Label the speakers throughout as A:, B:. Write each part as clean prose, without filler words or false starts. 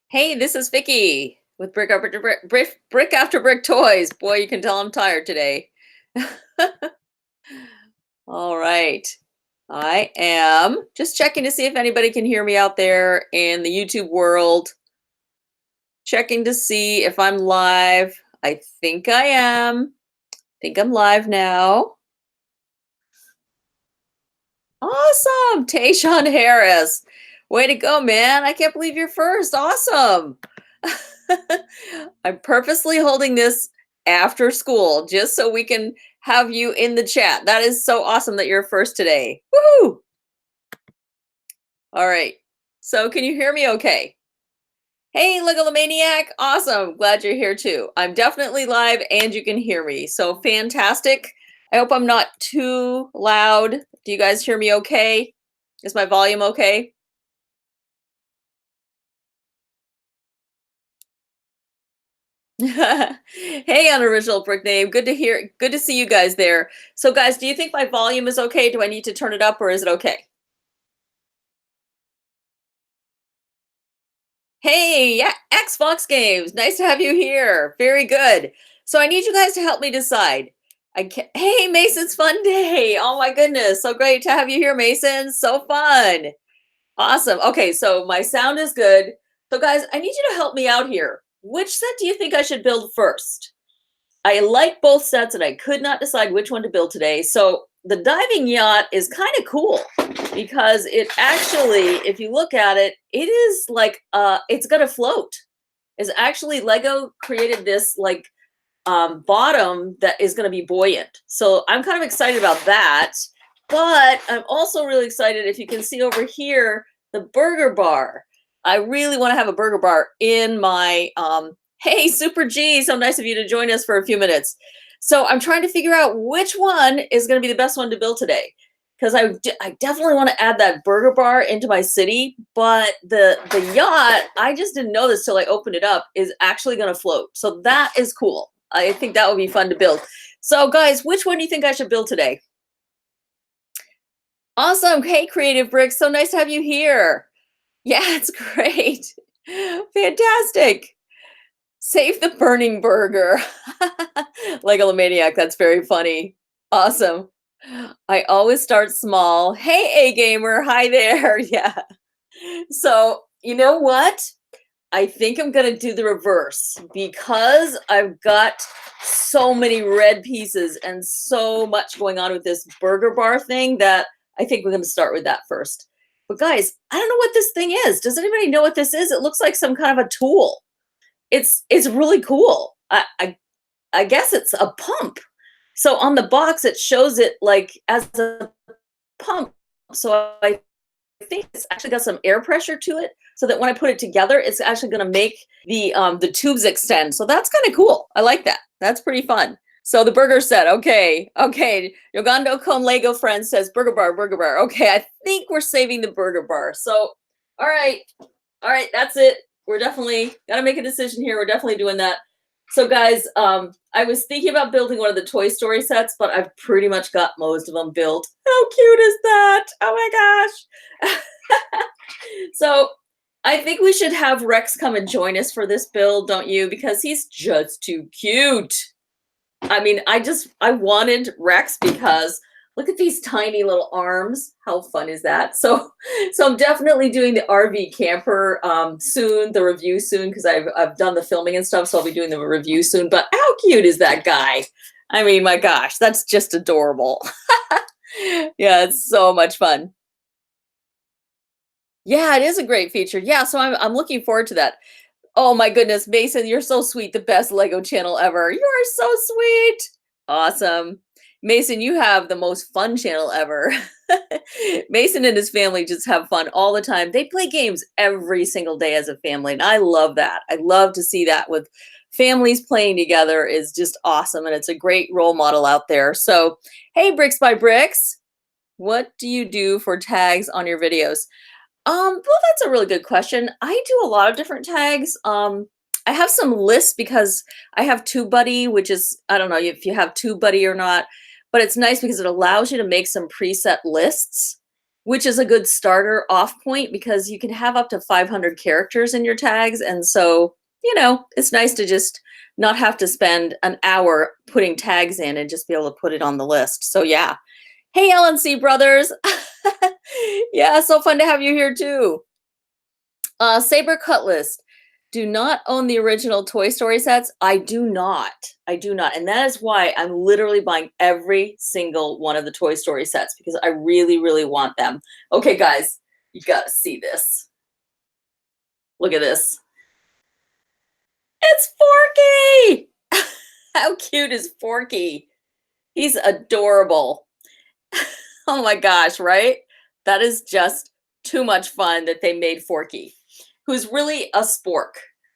A: Hey, this is Vickie with Brick After Brick Toys. Boy, you can tell I'm tired today. All right. I am just checking to see if anybody can hear me out there in the YouTube world. Checking to see if I'm live. I think I am. Think I'm live now. Awesome. Tayshawn Harris. Way to go, man. I can't believe you're first. Awesome. I'm purposely holding this after school just so we can have you in the chat. That is so awesome that you're first today. Woohoo! All right. So can you hear me okay? Hey, Legalomaniac. Awesome. Glad you're here too. I'm definitely live and you can hear me. So fantastic. I hope I'm not too loud. Do you guys hear me okay? Is my volume okay? Hey, unoriginal brick name. Good to hear. Good to see you guys there. So, guys, do you think my volume is okay? Do I need to turn it up or is it okay? Hey, yeah, Xbox Games. Nice to have you here. Very good. So, I need you guys to help me decide. Hey, Mason's Fun Day. Oh my goodness. So great to have you here, Mason. So fun. Awesome. Okay, so my sound is good. So, guys, I need you to help me out here. Which set do you think I should build first? I like both sets and I could not decide which one to build today. So the diving yacht is kind of cool because it actually, if you look at it, it is like it's gonna float. Is actually Lego created this like bottom that is gonna be buoyant. So I'm kind of excited about that. But I'm also really excited if you can see over here the burger bar. I really want to have a burger bar in my hey, Super G, so nice of you to join us for a few minutes. So I'm trying to figure out which one is going to be the best one to build today. Because I definitely want to add that burger bar into my city, but the yacht, I just didn't know this till I opened it up, is actually going to float. So that is cool. I think that would be fun to build. So guys, which one do you think I should build today? Awesome. Hey, Creative Bricks. So nice to have you here. Yeah, it's great. Fantastic. Save the burning burger. Legalomaniac, that's very funny. Awesome. I always start small. Hey, A Gamer. Hi there. Yeah. So, you know what? I think I'm going to do the reverse because I've got so many red pieces and so much going on with this burger bar thing that I think we're going to start with that first. But guys, I don't know what this thing is. Does anybody know what this is? It looks like some kind of a tool. It's really cool. I guess it's a pump. So on the box it shows it like as a pump. So I think it's actually got some air pressure to it, so that when I put it together, it's actually going to make the tubes extend. So that's kind of cool. I like that. That's pretty fun. So the burger set, okay. Yogando Con Lego friend says burger bar, burger bar. Okay, I think we're saving the burger bar. So, all right, that's it. We're definitely got to make a decision here. We're definitely doing that. So guys, I was thinking about building one of the Toy Story sets, but I've pretty much got most of them built. How cute is that? Oh my gosh. So I think we should have Rex come and join us for this build, don't you? Because he's just too cute. I mean, I wanted Rex because look at these tiny little arms. How fun is that? So I'm definitely doing the RV camper soon, the review soon, because I've done the filming and stuff, so I'll be doing the review soon. But how cute is that guy? I mean, my gosh, that's just adorable. Yeah, it's so much fun. Yeah, it is a great feature. Yeah, so I'm looking forward to that. Oh my goodness, Mason, you're so sweet. The best Lego channel ever. You are so sweet. Awesome. Mason, you have the most fun channel ever. Mason and his family just have fun all the time. They play games every single day as a family, and I love that. I love to see that with families playing together is just awesome, and it's a great role model out there. So, hey, Bricks by Bricks, what do you do for tags on your videos? Well, that's a really good question. I do a lot of different tags. I have some lists because I have TubeBuddy, which is, I don't know if you have TubeBuddy or not, but it's nice because it allows you to make some preset lists which is a good starter off point because you can have up to 500 characters in your tags. And so, you know, it's nice to just not have to spend an hour putting tags in and just be able to put it on the list. So yeah. Hey, LNC brothers. Yeah, so fun to have you here too. Saber Cutlass. Do not own the original Toy Story sets. I do not. I do not. And that is why I'm literally buying every single one of the Toy Story sets because I really, really want them. Okay, guys, you got to see this. Look at this. It's Forky. How cute is Forky? He's adorable. Oh my gosh, right? That is just too much fun that they made Forky, who's really a spork.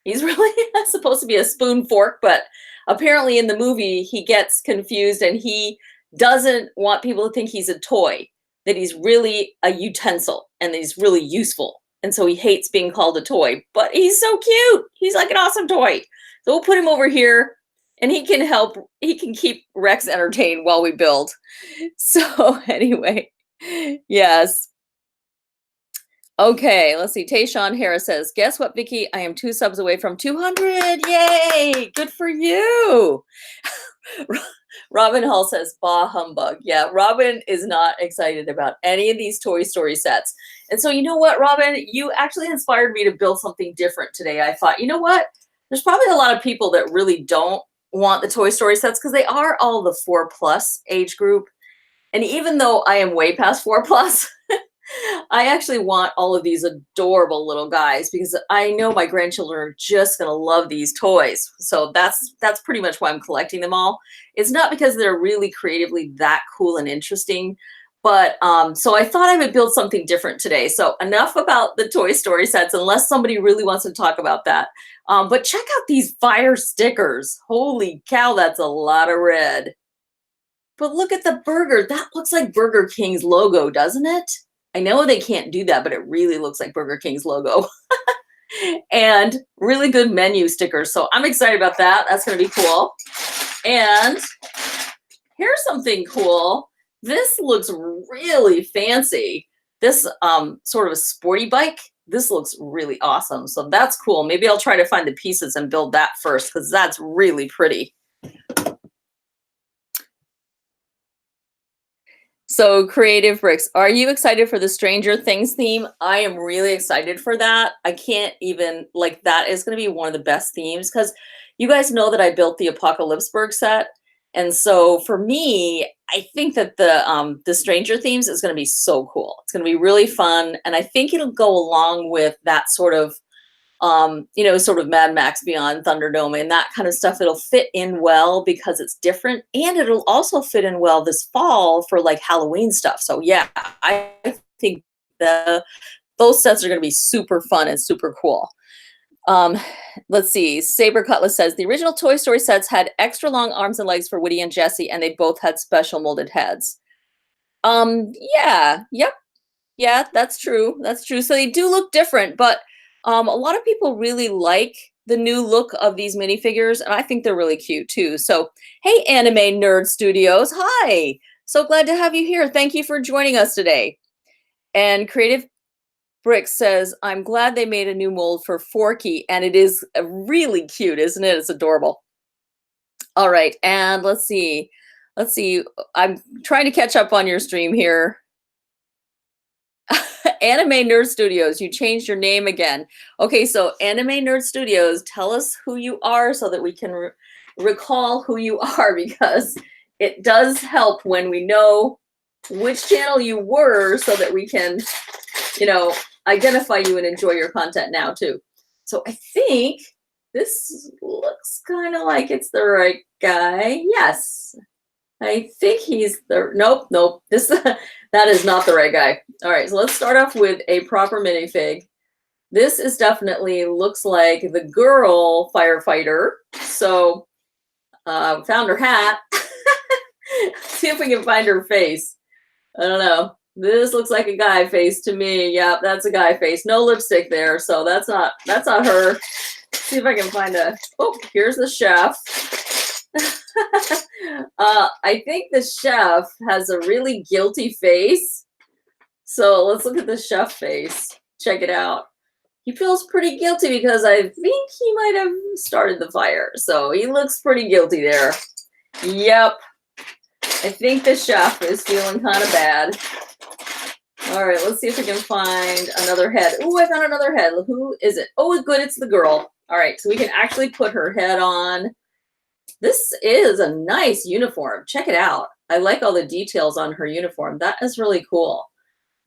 A: He's really not supposed to be a spoon fork, but apparently in the movie he gets confused and he doesn't want people to think he's a toy, that he's really a utensil and that he's really useful. And so he hates being called a toy, but he's so cute. He's like an awesome toy. So we'll put him over here and he can help, he can keep Rex entertained while we build. So anyway, yes. Okay, let's see. Tayshawn Harris says, guess what, Vickie? I am 2 subs away from 200. Yay! Good for you. Robin Hall says, bah humbug. Yeah, Robin is not excited about any of these Toy Story sets. And so you know what, Robin? You actually inspired me to build something different today. I thought, you know what? There's probably a lot of people that really don't want the Toy Story sets because they are all the 4+ age group. And even though I am way past 4+, I actually want all of these adorable little guys because I know my grandchildren are just going to love these toys. So that's pretty much why I'm collecting them all. It's not because they're really creatively that cool and interesting, but so I thought I would build something different today. So enough about the Toy Story sets, unless somebody really wants to talk about that. But check out these fire stickers. Holy cow, that's a lot of red. But look at the burger. That looks like Burger King's logo, doesn't it? I know they can't do that, but it really looks like Burger King's logo. And really good menu stickers. So I'm excited about that. That's going to be cool. And here's something cool. This looks really fancy. This sort of a sporty bike. This looks really awesome. So that's cool. Maybe I'll try to find the pieces and build that first because that's really pretty. So Creative Bricks, are you excited for the Stranger Things theme? I am really excited for that. I can't even, like, that is going to be one of the best themes because you guys know that I built the Apocalypseburg set. And so for me, I think that the Stranger Themes is going to be so cool. It's going to be really fun. And I think it'll go along with that sort of, you know, sort of Mad Max Beyond Thunderdome and that kind of stuff. It'll fit in well because it's different, and it'll also fit in well this fall for like Halloween stuff. So yeah, I think those sets are going to be super fun and super cool. Let's see. Saber Cutlass says the original Toy Story sets had extra long arms and legs for Woody and Jessie, and they both had special molded heads. Yeah, yep, yeah, that's true. That's true. So they do look different, but a lot of people really like the new look of these minifigures, and I think they're really cute too. So, hey, Anime Nerd Studios, hi! So glad to have you here. Thank you for joining us today. And Creative Brick says, I'm glad they made a new mold for Forky, and it is really cute, isn't it? It's adorable. All right, and let's see. Let's see. I'm trying to catch up on your stream here. Anime Nerd Studios, you changed your name again. Okay, so Anime Nerd Studios, tell us who you are so that we can recall who you are, because it does help when we know which channel you were so that we can, you know, identify you and enjoy your content now too. So I think this looks kind of like it's the right guy. Yes. I think he's the, nope, this, that is not the right guy. All right, so let's start off with a proper minifig. This is definitely looks like the girl firefighter. So found her hat. See if we can find her face. I don't know. This looks like a guy face to me. Yep, that's a guy face. No lipstick there, so that's not her. See if I can find a, oh, here's the chef. I think the chef has a really guilty face. So let's look at the chef face. Check it out. He feels pretty guilty because I think he might have started the fire. So he looks pretty guilty there. Yep. I think the chef is feeling kind of bad. All right, let's see if we can find another head. Oh, I found another head. Who is it? Oh, good, it's the girl. All right, so we can actually put her head on. This is a nice uniform. Check it out. I like all the details on her uniform. That is really cool.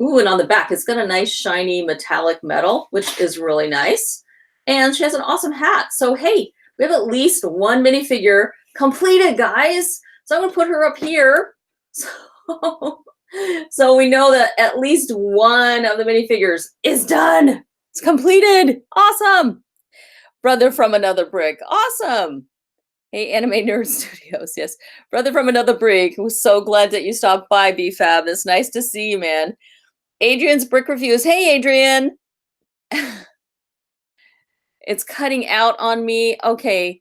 A: Ooh, and on the back, it's got a nice shiny metallic metal, which is really nice. And she has an awesome hat. So, hey, we have at least one minifigure completed, guys. So I'm going to put her up here. So we know that at least one of the minifigures is done. It's completed. Awesome. Brother from another brick. Awesome. Hey, Anime Nerd Studios. Yes. Brother from another brick. We're so glad that you stopped by, BFAB. It's nice to see you, man. Adrian's Brick Reviews. Hey, Adrian. It's cutting out on me. Okay.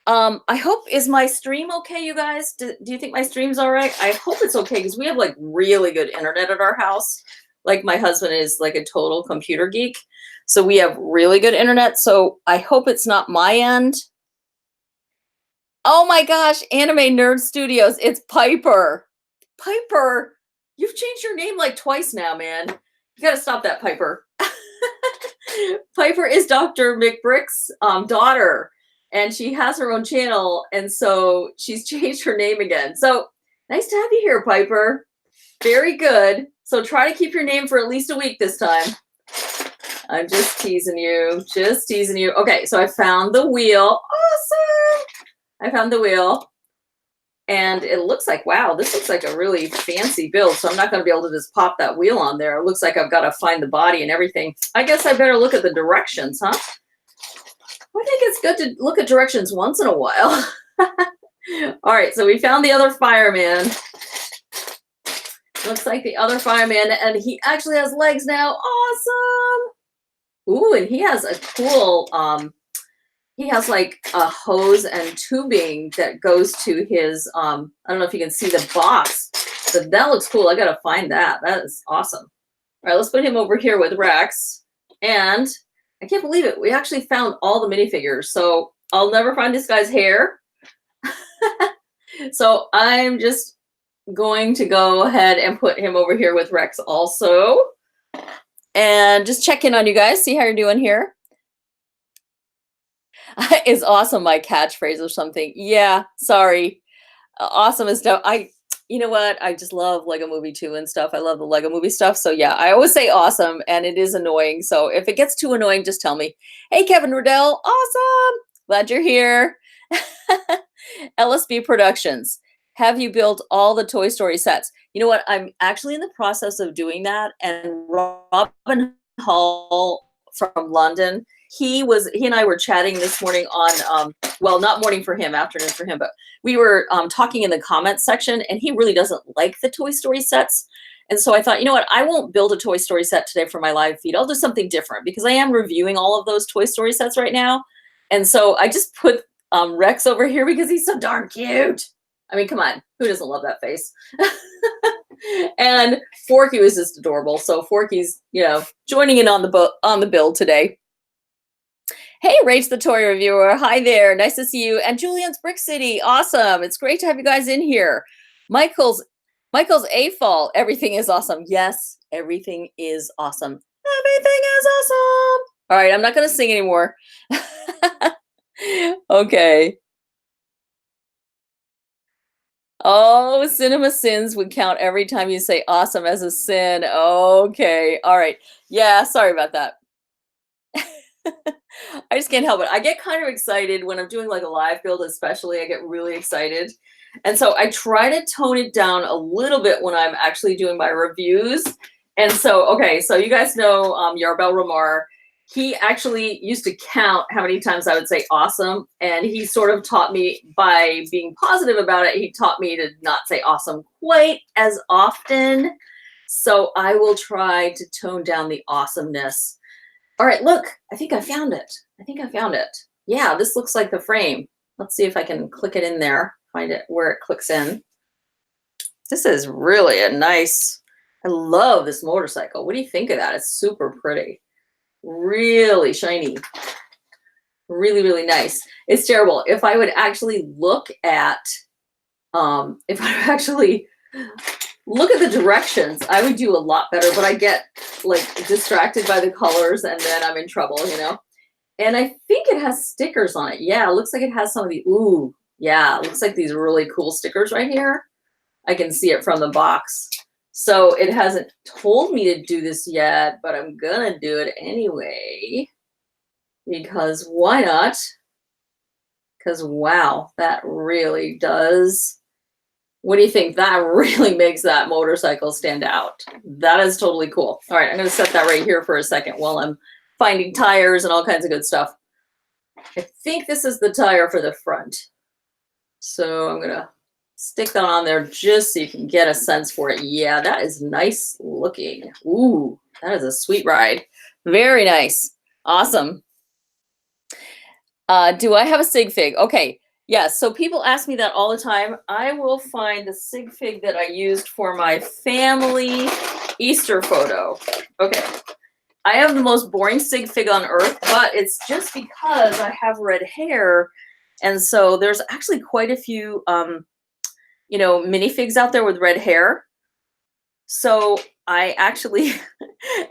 A: I hope, is my stream okay, you guys? Do you think my stream's all right? I hope it's okay because we have like really good internet at our house. Like my husband is like a total computer geek. So we have really good internet. So I hope it's not my end. Oh my gosh, Anime Nerd Studios. It's Piper. Piper, you've changed your name like twice now, man. You got to stop that, Piper. Piper is Dr. McBrick's daughter. And she has her own channel, and so she's changed her name again. So nice to have you here, Piper. Very good. So try to keep your name for at least a week this time. I'm just teasing you. Just teasing you. Okay, so I found the wheel. Awesome. I found the wheel. And it looks like, wow, this looks like a really fancy build. So I'm not going to be able to just pop that wheel on there. It looks like I've got to find the body and everything. I guess I better look at the directions, huh? I think it's good to look at directions once in a while. All right, so we found the other fireman. Looks like the other fireman, and he actually has legs now. Awesome. Ooh, and he has a cool, he has like a hose and tubing that goes to his, I don't know if you can see the box, but that looks cool. I got to find that. That is awesome. All right, let's put him over here with Rex. And I can't believe it. We actually found all the minifigures. So I'll never find this guy's hair. So I'm just going to go ahead and put him over here with Rex also. And just check in on you guys. See how you're doing here. Is awesome my catchphrase or something. Yeah, sorry. Awesome is stuff. You know what? I just love Lego Movie 2 and stuff. I love the Lego Movie stuff. So yeah, I always say awesome, and it is annoying. So if it gets too annoying, just tell me. Hey, Kevin Riddell. Awesome. Glad you're here. LSB Productions. Have you built all the Toy Story sets? You know what? I'm actually in the process of doing that. And Robin Hull from London, he and I were chatting this morning on, well, not morning for him, afternoon for him, but we were talking in the comments section, and he really doesn't like the Toy Story sets. And so I thought, you know what, I won't build a Toy Story set today for my live feed. I'll do something different because I am reviewing all of those Toy Story sets right now. And so I just put Rex over here because he's so darn cute. I mean, come on, who doesn't love that face? And Forky was just adorable. So Forky's, you know, joining in on the build today. Hey, Rach the Toy Reviewer. Hi there. Nice to see you. And Julian's Brick City. Awesome. It's great to have you guys in here. Michael's A-Fall. Everything is awesome. Yes, everything is awesome. Everything is awesome. All right, I'm not going to sing anymore. Okay. Oh, Cinema Sins would count every time you say awesome as a sin. Okay. All right. Yeah, sorry about that. I just can't help it. I get kind of excited when I'm doing like a live build, especially. I get really excited. And so I try to tone it down a little bit when I'm actually doing my reviews. And so, okay, so you guys know Yarbel Ramar. He actually used to count how many times I would say awesome. And he sort of taught me, by being positive about it, he taught me to not say awesome quite as often. So I will try to tone down the awesomeness. All right, look, I think I found it. Yeah, this looks like the frame. Let's see if I can click it in there, find it where it clicks in. This is really a nice I love this motorcycle. What do you think of that? It's super pretty. Really shiny. Really, really nice. It's terrible. If I would actually look at, if I would actually look at the directions, I would do a lot better, but I get like distracted by the colors and then I'm in trouble, you know? And I think it has stickers on it. Yeah, it looks like it has some of the, ooh, yeah, it looks like these really cool stickers right here. I can see it from the box. So it hasn't told me to do this yet, but I'm gonna do it anyway. Because why not? Because wow, that really does. What do you think? That really makes that motorcycle stand out. That is totally cool. All right, I'm going to set that right here for a second while I'm finding tires and all kinds of good stuff. I think this is the tire for the front. So I'm going to stick that on there just so you can get a sense for it. Yeah, that is nice looking. Ooh, that is a sweet ride. Very nice. Awesome. Do I have a sig fig? Okay. Yes. So people ask me that all the time. I will find the sig fig that I used for my family Easter photo. Okay. I have the most boring sig fig on earth, but it's just because I have red hair. And so there's actually quite a few, you know, minifigs out there with red hair. So I actually,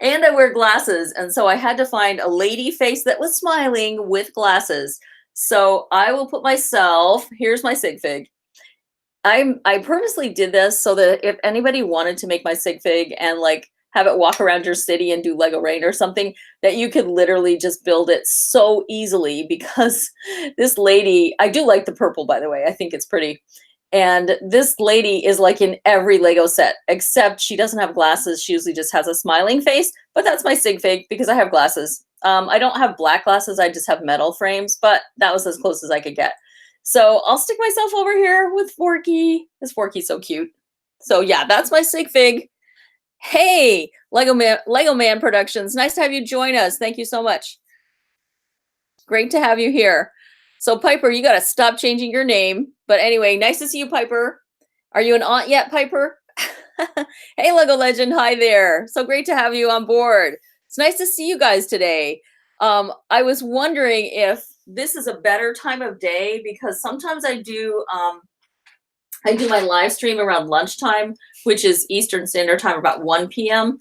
A: and I wear glasses. And so I had to find a lady face that was smiling with glasses. So I will put myself, here's my sig fig. I purposely did this so that if anybody wanted to make my sig fig and like have it walk around your city and do Lego Rain or something, that you could literally just build it so easily, because this lady, I do like the purple, by the way. I think it's pretty. And this lady is like in every Lego set, except she doesn't have glasses. She usually just has a smiling face, but that's my sig fig because I have glasses. I don't have black glasses. I just have metal frames, but that was as close as I could get. So I'll stick myself over here with Forky. This Forky's so cute. So yeah, that's my sig fig. Hey, Lego Man Productions. Nice to have you join us. Thank you so much. Great to have you here. So Piper, you got to stop changing your name. But anyway, nice to see you, Piper. Are you an aunt yet, Piper? Hey, Lego Legend. Hi there. So great to have you on board. It's nice to see you guys today. I was wondering if this is a better time of day, because sometimes I do my live stream around lunchtime, which is Eastern Standard Time, about 1 p.m.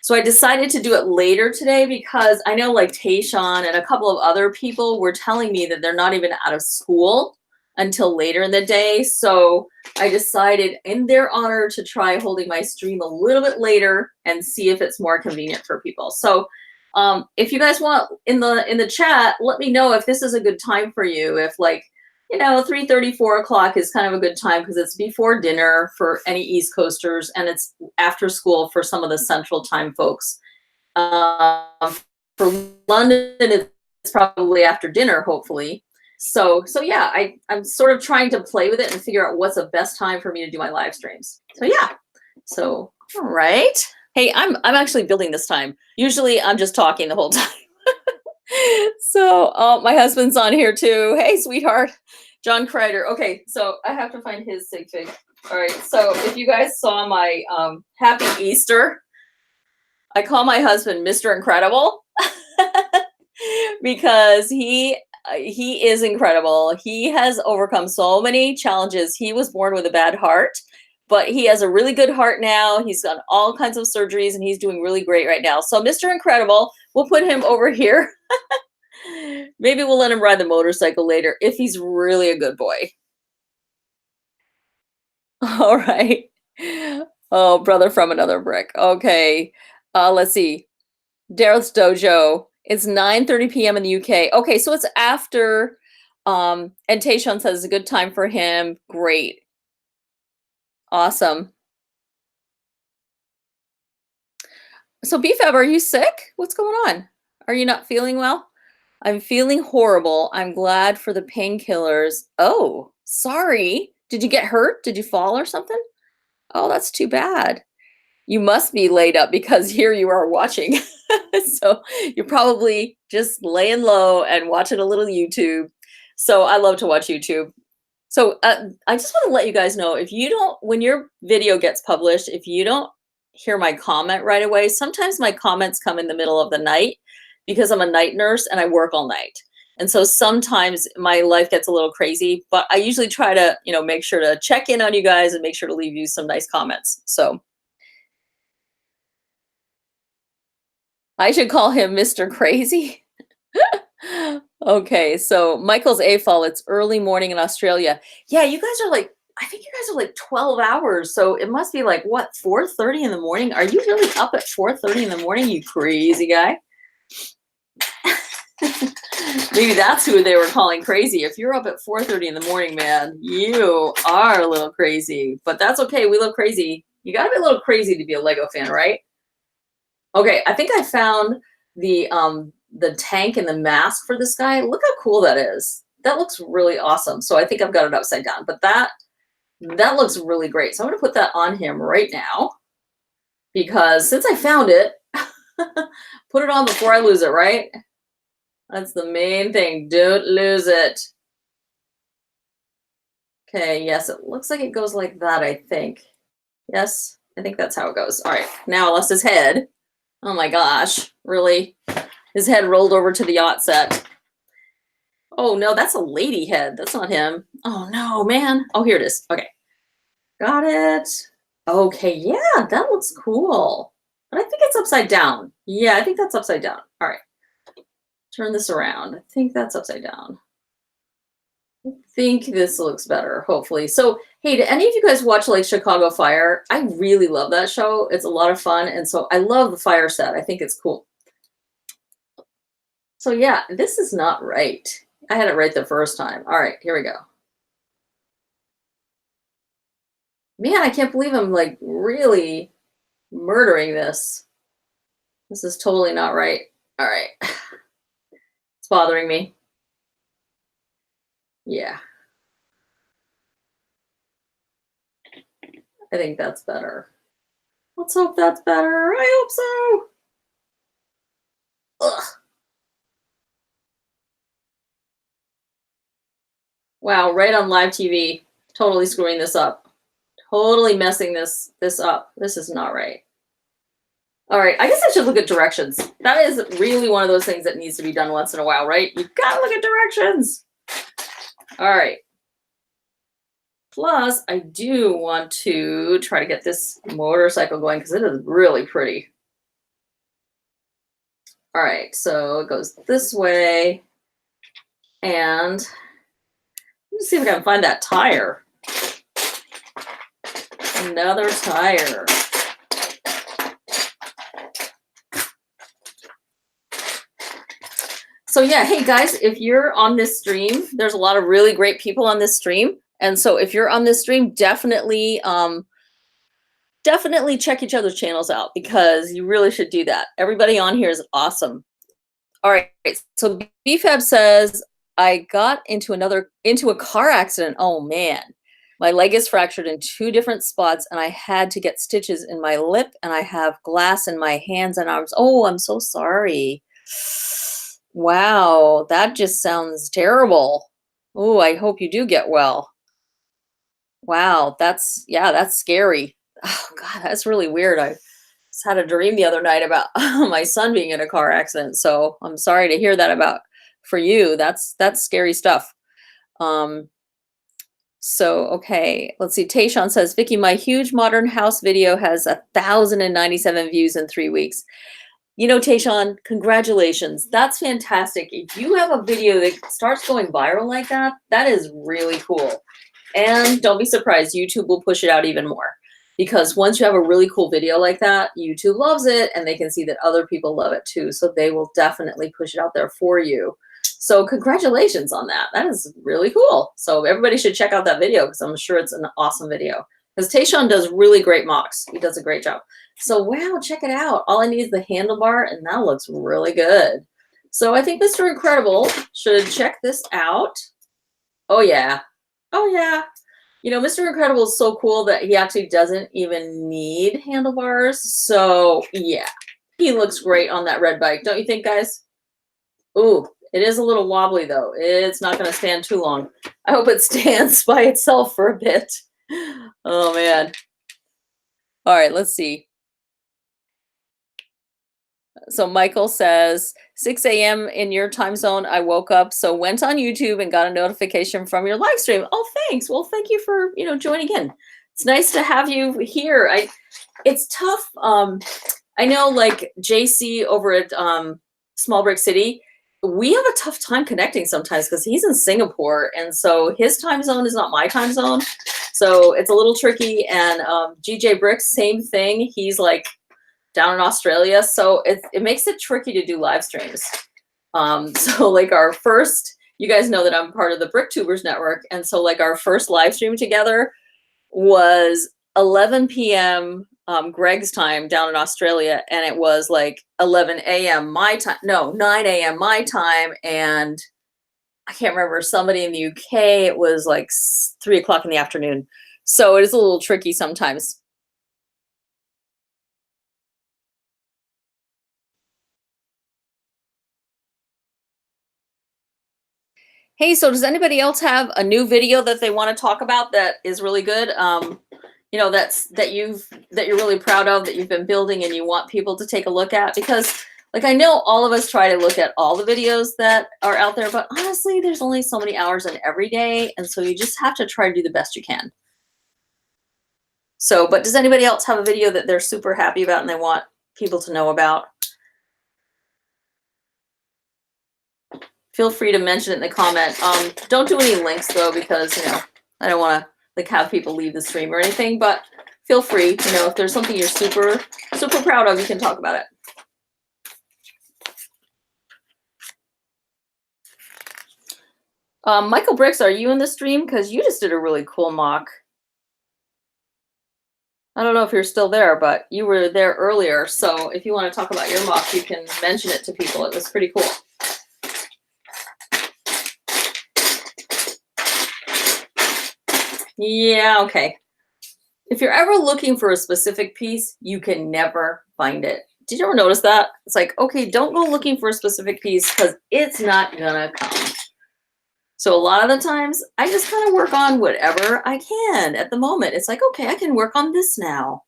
A: So I decided to do it later today because I know like Tayshawn and a couple of other people were telling me that they're not even out of school until later in the day. So I decided in their honor to try holding my stream a little bit later and see if it's more convenient for people. So if you guys want in the chat, let me know if this is a good time for you. If like, you know, 3:30, 4 o'clock is kind of a good time because it's before dinner for any East Coasters and it's after school for some of the Central Time folks. For London, it's probably after dinner, hopefully. So yeah, I'm sort of trying to play with it and figure out what's the best time for me to do my live streams. So yeah, so all right. Hey, I'm actually building this time. Usually I'm just talking the whole time. So my husband's on here too. Hey, sweetheart. John Kreider. Okay, so I have to find his sig fig. All right, so if you guys saw my Happy Easter, I call my husband Mr. Incredible because he is incredible. He has overcome so many challenges. He was born with a bad heart, but he has a really good heart now. He's done all kinds of surgeries and he's doing really great right now. So Mr. Incredible, we'll put him over here. Maybe we'll let him ride the motorcycle later if he's really a good boy. All right. Oh, brother from another brick. Okay. Let's see. Daryl's Dojo. It's 9:30 p.m. in the UK. Okay, so it's after, and Tayshawn says it's a good time for him. Great. Awesome. So BFAB, are you sick? What's going on? Are you not feeling well? I'm feeling horrible. I'm glad for the painkillers. Oh, sorry. Did you get hurt? Did you fall or something? Oh, that's too bad. You must be laid up because here you are watching. So you're probably just laying low and watching a little YouTube. So I love to watch YouTube. So I just want to let you guys know, if you don't, when your video gets published, if you don't hear my comment right away. Sometimes my comments come in the middle of the night because I'm a night nurse and I work all night. And so sometimes my life gets a little crazy, but I usually try to, make sure to check in on you guys and make sure to leave you some nice comments. So I should call him Mr. Crazy. Okay, so Michael's AFOL, it's early morning in Australia. Yeah, you guys are like, I think you guys are like 12 hours. So it must be like, what, 4:30 in the morning? Are you really up at 4:30 in the morning, you crazy guy? Maybe that's who they were calling crazy. If you're up at 4:30 in the morning, man, you are a little crazy. But that's okay. We love crazy. You got to be a little crazy to be a Lego fan, right? Okay, I think I found the tank and the mask for this guy. Look how cool that is. That looks really awesome. So I think I've got it upside down, but that looks really great. So I'm going to put that on him right now because since I found it, put it on before I lose it, right? That's the main thing. Don't lose it. Okay, yes, it looks like it goes like that, I think. Yes, I think that's how it goes. All right, now I lost his head. Oh my gosh, really? His head rolled over to the yacht set. Oh no, that's a lady head. That's not him. Oh no, man. Oh, here it is. Okay. Got it. Okay, yeah, that looks cool. But I think it's upside down. Yeah, I think that's upside down. All right. Turn this around. I think that's upside down. I think this looks better, hopefully. So, hey, do any of you guys watch like Chicago Fire? I really love that show. It's a lot of fun. And so I love the fire set. I think it's cool. So yeah, this is not right. I had it right the first time. All right, here we go. Man, I can't believe I'm like really murdering this. This is totally not right. All right. It's bothering me. Yeah. I think that's better. Let's hope that's better. I hope so. Ugh. Wow, right on live TV. Totally screwing this up. Totally messing this up. This is not right. All right, I guess I should look at directions. That is really one of those things that needs to be done once in a while, right? You've got to look at directions. All right. Plus, I do want to try to get this motorcycle going because it is really pretty. All right, so it goes this way. And let's see if I can find that tire. Another tire. So yeah, hey guys, if you're on this stream, there's a lot of really great people on this stream. And so if you're on this stream, definitely check each other's channels out because you really should do that. Everybody on here is awesome. All right, so BFAB says, I got into a car accident. Oh man, my leg is fractured in 2 different spots and I had to get stitches in my lip and I have glass in my hands and arms. Oh, I'm so sorry. Wow, that just sounds terrible. Oh, I hope you do get well. Wow, that's scary. Oh God, that's really weird. I just had a dream the other night about my son being in a car accident. So I'm sorry to hear that for you. That's scary stuff. So, okay, let's see. Tayshawn says, Vickie, my huge modern house video has 1,097 views in 3 weeks. You know, Tayshawn, congratulations. That's fantastic. If you have a video that starts going viral like that, that is really cool. And don't be surprised, YouTube will push it out even more. Because once you have a really cool video like that, YouTube loves it and they can see that other people love it too. So they will definitely push it out there for you. So congratulations on that. That is really cool. So everybody should check out that video because I'm sure it's an awesome video. Because Tayshawn does really great mocks. He does a great job. So wow, check it out. All I need is the handlebar and that looks really good. So I think Mr. Incredible should check this out. Oh yeah. Oh yeah. You know, Mr. Incredible is so cool that he actually doesn't even need handlebars. So yeah, he looks great on that red bike. Don't you think, guys? Ooh, it is a little wobbly though. It's not going to stand too long. I hope it stands by itself for a bit. Oh man. All right, let's see. So Michael says 6 a.m. in your time zone. I woke up, so went on YouTube and got a notification from your live stream. Oh, thanks. Well, thank you for joining in. It's nice to have you here. It's tough. I know, like JC over at Small Brick City, we have a tough time connecting sometimes because he's in Singapore, and so his time zone is not my time zone, so it's a little tricky. And GJ Bricks, same thing. He's like down in Australia, so it makes it tricky to do live streams. So like our first, you guys know that I'm part of the BrickTubersNetwork, and so like our first live stream together was 11 p.m. Greg's time down in Australia, and it was like 11 a.m. my time, no, 9 a.m. my time, and I can't remember, somebody in the UK, it was like 3 o'clock in the afternoon. So it is a little tricky sometimes. Hey, so does anybody else have a new video that they want to talk about that is really good? That you're really proud of, that you've been building and you want people to take a look at? Because like, I know all of us try to look at all the videos that are out there, but honestly, there's only so many hours in every day. And so you just have to try to do the best you can. So, but does anybody else have a video that they're super happy about and they want people to know about? Feel free to mention it in the comment. Don't do any links though, because I don't want to like have people leave the stream or anything, but feel free, if there's something you're super proud of, you can talk about it. Michael Bricks, are you in the stream? Because you just did a really cool mock. I don't know if you're still there, but you were there earlier. So if you want to talk about your mock, you can mention it to people. It was pretty cool. Yeah, okay. If you're ever looking for a specific piece, you can never find it. Did you ever notice that? It's like, okay, don't go looking for a specific piece because it's not gonna come. So a lot of the times, I just kind of work on whatever I can at the moment. It's like, okay, I can work on this now.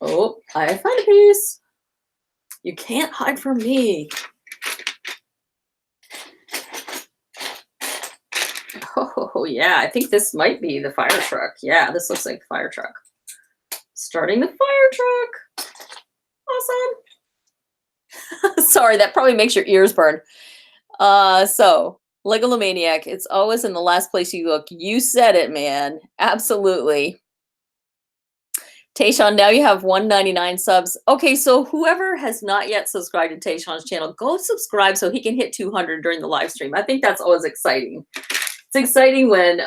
A: Oh, I found a piece. You can't hide from me. Oh, yeah, I think this might be the fire truck. Yeah, this looks like the fire truck. Starting the fire truck. Awesome. Sorry, that probably makes your ears burn. So, Legolomaniac, it's always in the last place you look. You said it, man. Absolutely. Tayshawn, now you have 199 subs. Okay, so whoever has not yet subscribed to Tayshawn's channel, go subscribe so he can hit 200 during the live stream. I think that's always exciting. It's exciting when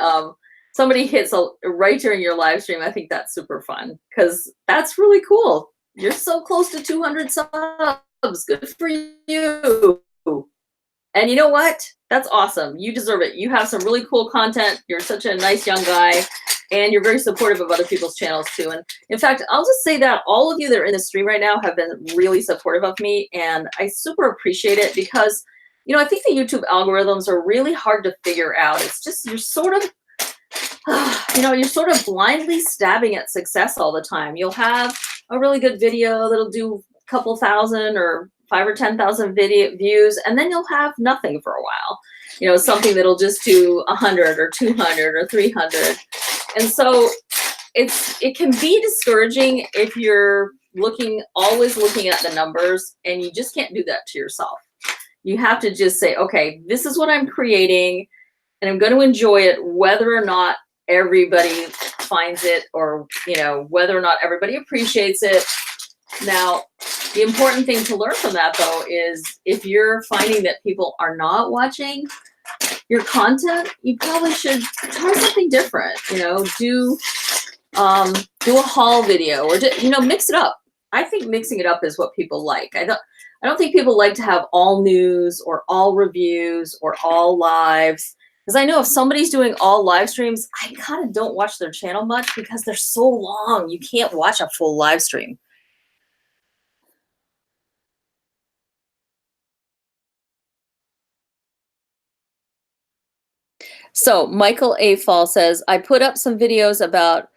A: somebody hits right during your live stream. I think that's super fun because that's really cool. You're so close to 200 subs. Good for you. And you know what? That's awesome. You deserve it. You have some really cool content. You're such a nice young guy, and you're very supportive of other people's channels too. And in fact, I'll just say that all of you that are in the stream right now have been really supportive of me, and I super appreciate it because, I think the YouTube algorithms are really hard to figure out. It's just, you're sort of blindly stabbing at success all the time. You'll have a really good video that'll do a couple thousand or 5,000 or 10,000 video views, and then you'll have nothing for a while. Something that'll just do 100 or 200 or 300. And so it can be discouraging if you're always looking at the numbers, and you just can't do that to yourself. You have to just say, okay, this is what I'm creating, and I'm going to enjoy it whether or not everybody finds it, or whether or not everybody appreciates it. Now, the important thing to learn from that, though, is if you're finding that people are not watching your content, you probably should try something different. Do a haul video, or mix it up. I think mixing it up is what people like. I don't think people like to have all news or all reviews or all lives. Because I know if somebody's doing all live streams, I kind of don't watch their channel much because they're so long. You can't watch a full live stream. So Michael A. Fall says, I put up some videos about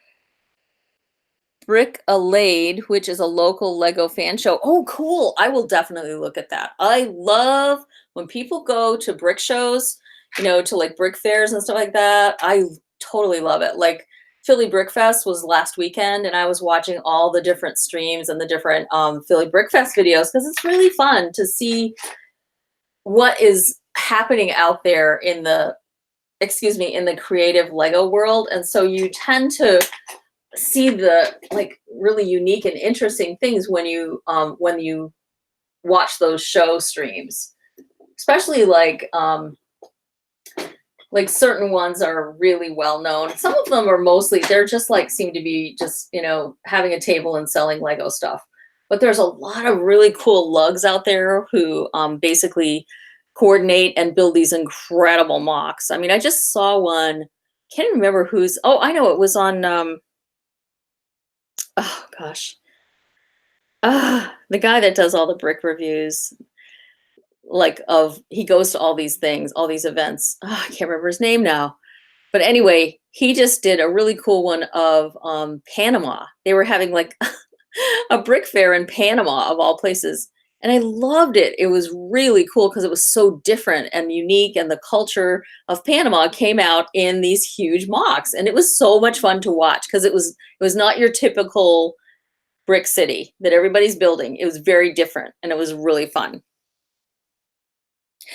A: Brick-a-Lade, which is a local Lego fan show. Oh, cool. I will definitely look at that. I love when people go to brick shows, you know, to like brick fairs and stuff like that. I totally love it. Like Philly Brick Fest was last weekend, and I was watching all the different streams and the different Philly Brick Fest videos because it's really fun to see what is happening out there in the, excuse me, in the creative Lego world. And so you tend to see the like really unique and interesting things when you watch those show streams, especially like certain ones are really well known. Some of them are mostly, they're just like seem to be just, you know, having a table and selling Lego stuff. But there's a lot of really cool lugs out there who basically coordinate and build these incredible mocks. I mean, I just saw one, can't remember who's, oh, I know, it was on, oh gosh, the guy that does all the brick reviews, like he goes to all these things, all these events. Oh, I can't remember his name now. But anyway, he just did a really cool one of Panama. They were having like a brick fair in Panama of all places. And I loved it. It was really cool because it was so different and unique. And the culture of Panama came out in these huge mocks. And it was so much fun to watch because it was not your typical brick city that everybody's building. It was very different and it was really fun.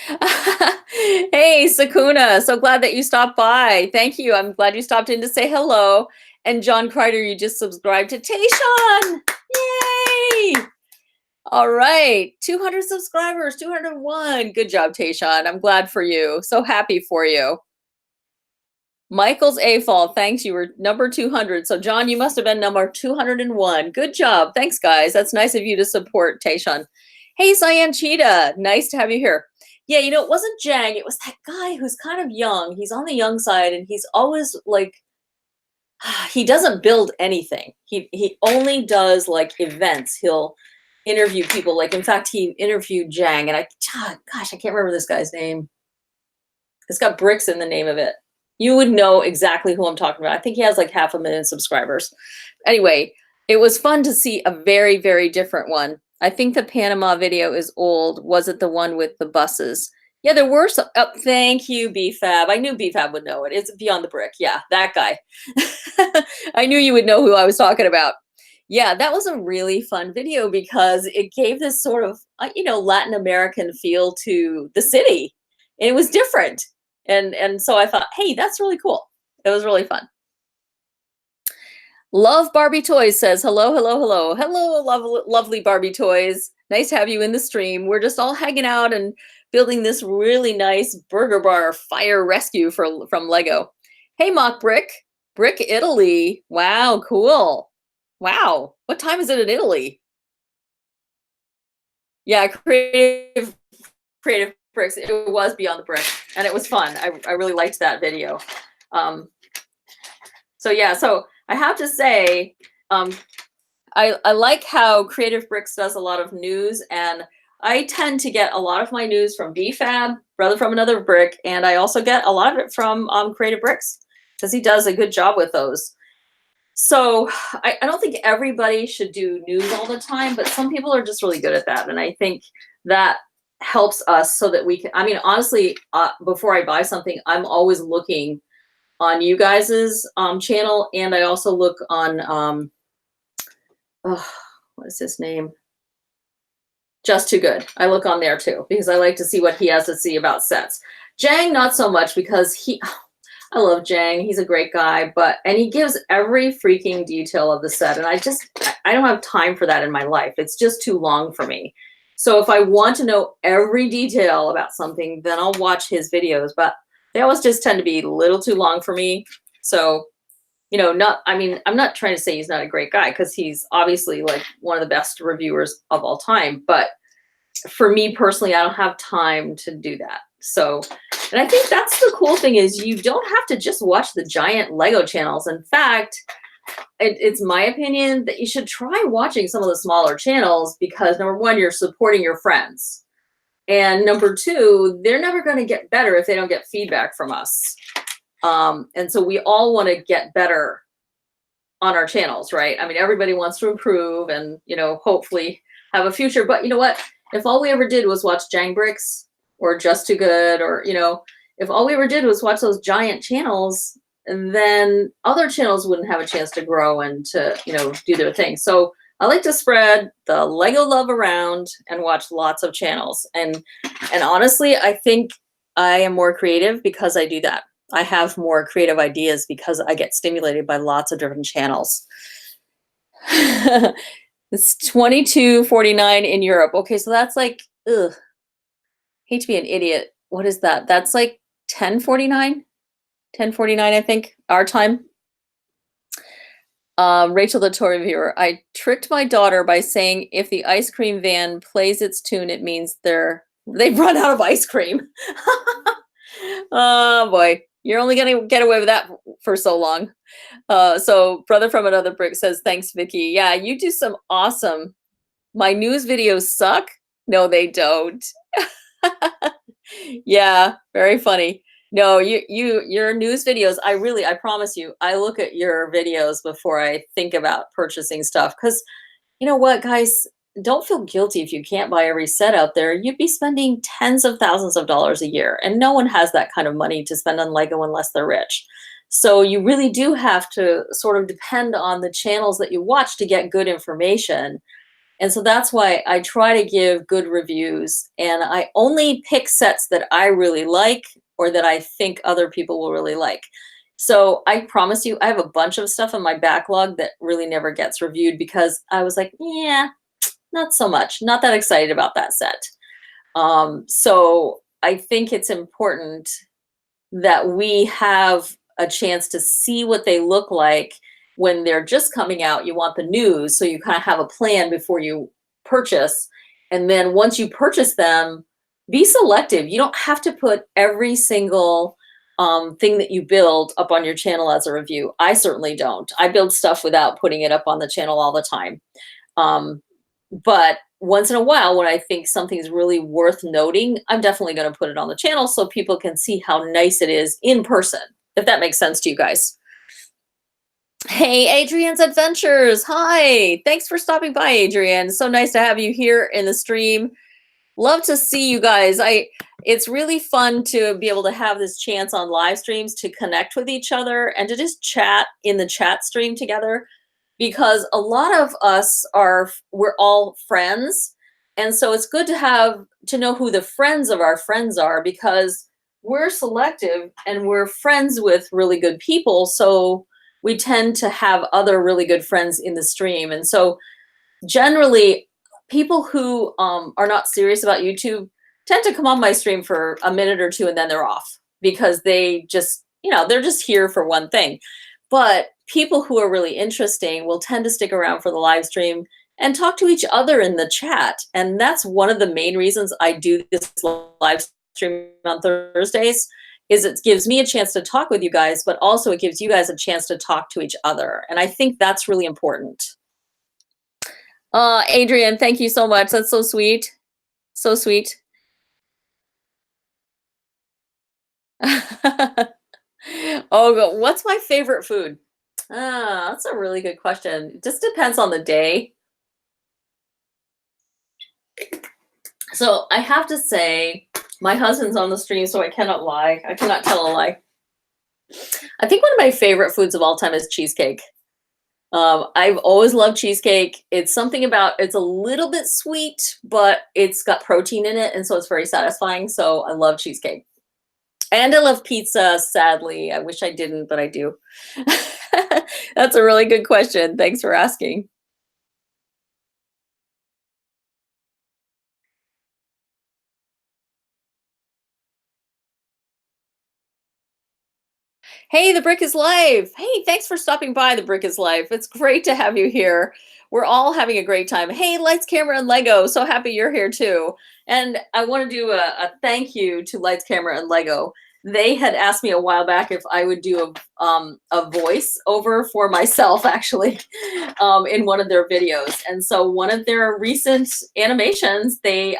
A: Hey, Sakuna, so glad that you stopped by. Thank you. I'm glad you stopped in to say hello. And John Kreider, you just subscribed to Tayshawn. Yay! All right, 200 subscribers, 201. Good job, Tayshawn. I'm glad for you. So happy for you. Michael's A-Fall, thanks. You were number 200. So, John, you must have been number 201. Good job. Thanks, guys. That's nice of you to support Tayshawn. Hey, Cyan Cheetah. Nice to have you here. Yeah, you know, it wasn't Jang. It was that guy who's kind of young. He's on the young side, and he's always like, he doesn't build anything. He only does like events. He'll interview people. Like, in fact, he interviewed Jang, and gosh, I can't remember this guy's name. It's got bricks in the name of it. You would know exactly who I'm talking about. I think he has like 500,000 subscribers. Anyway, it was fun to see a very, very different one. I think the Panama video is old. Was it the one with the buses? Yeah, there were some. Oh, thank you, BFab. I knew BFab would know it. It's Beyond the Brick. Yeah, that guy. I knew you would know who I was talking about. Yeah, that was a really fun video because it gave this sort of, you know, Latin American feel to the city. And it was different. And so I thought, hey, that's really cool. It was really fun. Love Barbie Toys says, hello, hello, hello. Hello, lovely Barbie Toys. Nice to have you in the stream. We're just all hanging out and building this really nice burger bar fire rescue from Lego. Hey, Mock Brick. Brick Italy. Wow, cool. Wow. What time is it in Italy? Yeah, creative bricks. It was Beyond the Brick, and it was fun. I really liked that video. So yeah, so I have to say, I like how Creative Bricks does a lot of news, and I tend to get a lot of my news from BFab, Brother from Another Brick, and I also get a lot of it from Creative Bricks because he does a good job with those. So I don't think everybody should do news all the time, but some people are just really good at that, and I think that helps us so that we can, I mean, honestly, before I buy something, I'm always looking on you guys's channel, and I also look on, what is his name? Just Too Good. I look on there too, because I like to see what he has to see about sets. Jang, not so much, because I love Jang. He's a great guy, and he gives every freaking detail of the set, and I don't have time for that in my life. It's just too long for me. So if I want to know every detail about something, then I'll watch his videos, but they always just tend to be a little too long for me. So, you know, I'm not trying to say he's not a great guy, because he's obviously like one of the best reviewers of all time. But for me personally, I don't have time to do that. So, and I think that's the cool thing, is you don't have to just watch the giant Lego channels. In fact, it's my opinion that you should try watching some of the smaller channels, because number one, you're supporting your friends. And number two, they're never going to get better if they don't get feedback from us. And so we all want to get better on our channels, right? I mean, everybody wants to improve and, you know, hopefully have a future. But you know what? If all we ever did was watch Jang Bricks or Just Too Good, or, you know, if all we ever did was watch those giant channels, then other channels wouldn't have a chance to grow and to, you know, do their thing. So I like to spread the Lego love around and watch lots of channels. And honestly, I think I am more creative because I do that. I have more creative ideas because I get stimulated by lots of different channels. It's 22.49 in Europe. Okay, so that's like, ugh, hate to be an idiot. What is that? That's like 10:49? 10:49, I think, our time. Rachel the Tory viewer, I tricked my daughter by saying if the ice cream van plays its tune, it means they've run out of ice cream. Oh boy, you're only gonna get away with that for so long. So brother from another brick says, thanks, Vickie. Yeah, you do some awesome. My news videos suck. No, they don't. Yeah, very funny. No, your news videos, I promise you, I look at your videos before I think about purchasing stuff. Because you know what, guys, don't feel guilty if you can't buy every set out there. You'd be spending tens of thousands of dollars a year, and no one has that kind of money to spend on Lego unless they're rich. So you really do have to sort of depend on the channels that you watch to get good information. And so that's why I try to give good reviews, and I only pick sets that I really like or that I think other people will really like. So I promise you, I have a bunch of stuff in my backlog that really never gets reviewed because I was like, yeah, not so much, not that excited about that set. So I think it's important that we have a chance to see what they look like when they're just coming out. You want the news, so you kind of have a plan before you purchase. And then once you purchase them, be selective. You don't have to put every single thing that you build up on your channel as a review. I certainly don't. I build stuff without putting it up on the channel all the time. But once in a while, when I think something's really worth noting, I'm definitely going to put it on the channel so people can see how nice it is in person, if that makes sense to you guys. Hey, Adrian's Adventures. Hi. Thanks for stopping by, Adrian. So nice to have you here in the stream. Love to see you guys. It's really fun to be able to have this chance on live streams to connect with each other and to just chat in the chat stream together, because a lot of us we're all friends. And so it's good to know who the friends of our friends are, because we're selective and we're friends with really good people. So we tend to have other really good friends in the stream. And so generally, people who are not serious about YouTube tend to come on my stream for a minute or two and then they're off, because they just, they're just here for one thing. But people who are really interesting will tend to stick around for the live stream and talk to each other in the chat. And that's one of the main reasons I do this live stream on Thursdays, is it gives me a chance to talk with you guys, but also it gives you guys a chance to talk to each other. And I think that's really important. Adrian, thank you so much. That's so sweet. So sweet. Oh, what's my favorite food? That's a really good question. It just depends on the day. So I have to say, my husband's on the stream, so I cannot lie. I cannot tell a lie. I think one of my favorite foods of all time is cheesecake. I've always loved cheesecake. It's something about, it's a little bit sweet, but it's got protein in it, and so it's very satisfying. So I love cheesecake. And I love pizza, sadly. I wish I didn't, but I do. That's a really good question. Thanks for asking. Hey, the Brick is live. Hey, thanks for stopping by. The Brick is live. It's great to have you here. We're all having a great time. Hey, Lights, Camera, and Lego. So happy you're here too. And I want to do a thank you to Lights, Camera, and Lego. They had asked me a while back if I would do a voice over for myself, actually, in one of their videos. And so one of their recent animations, they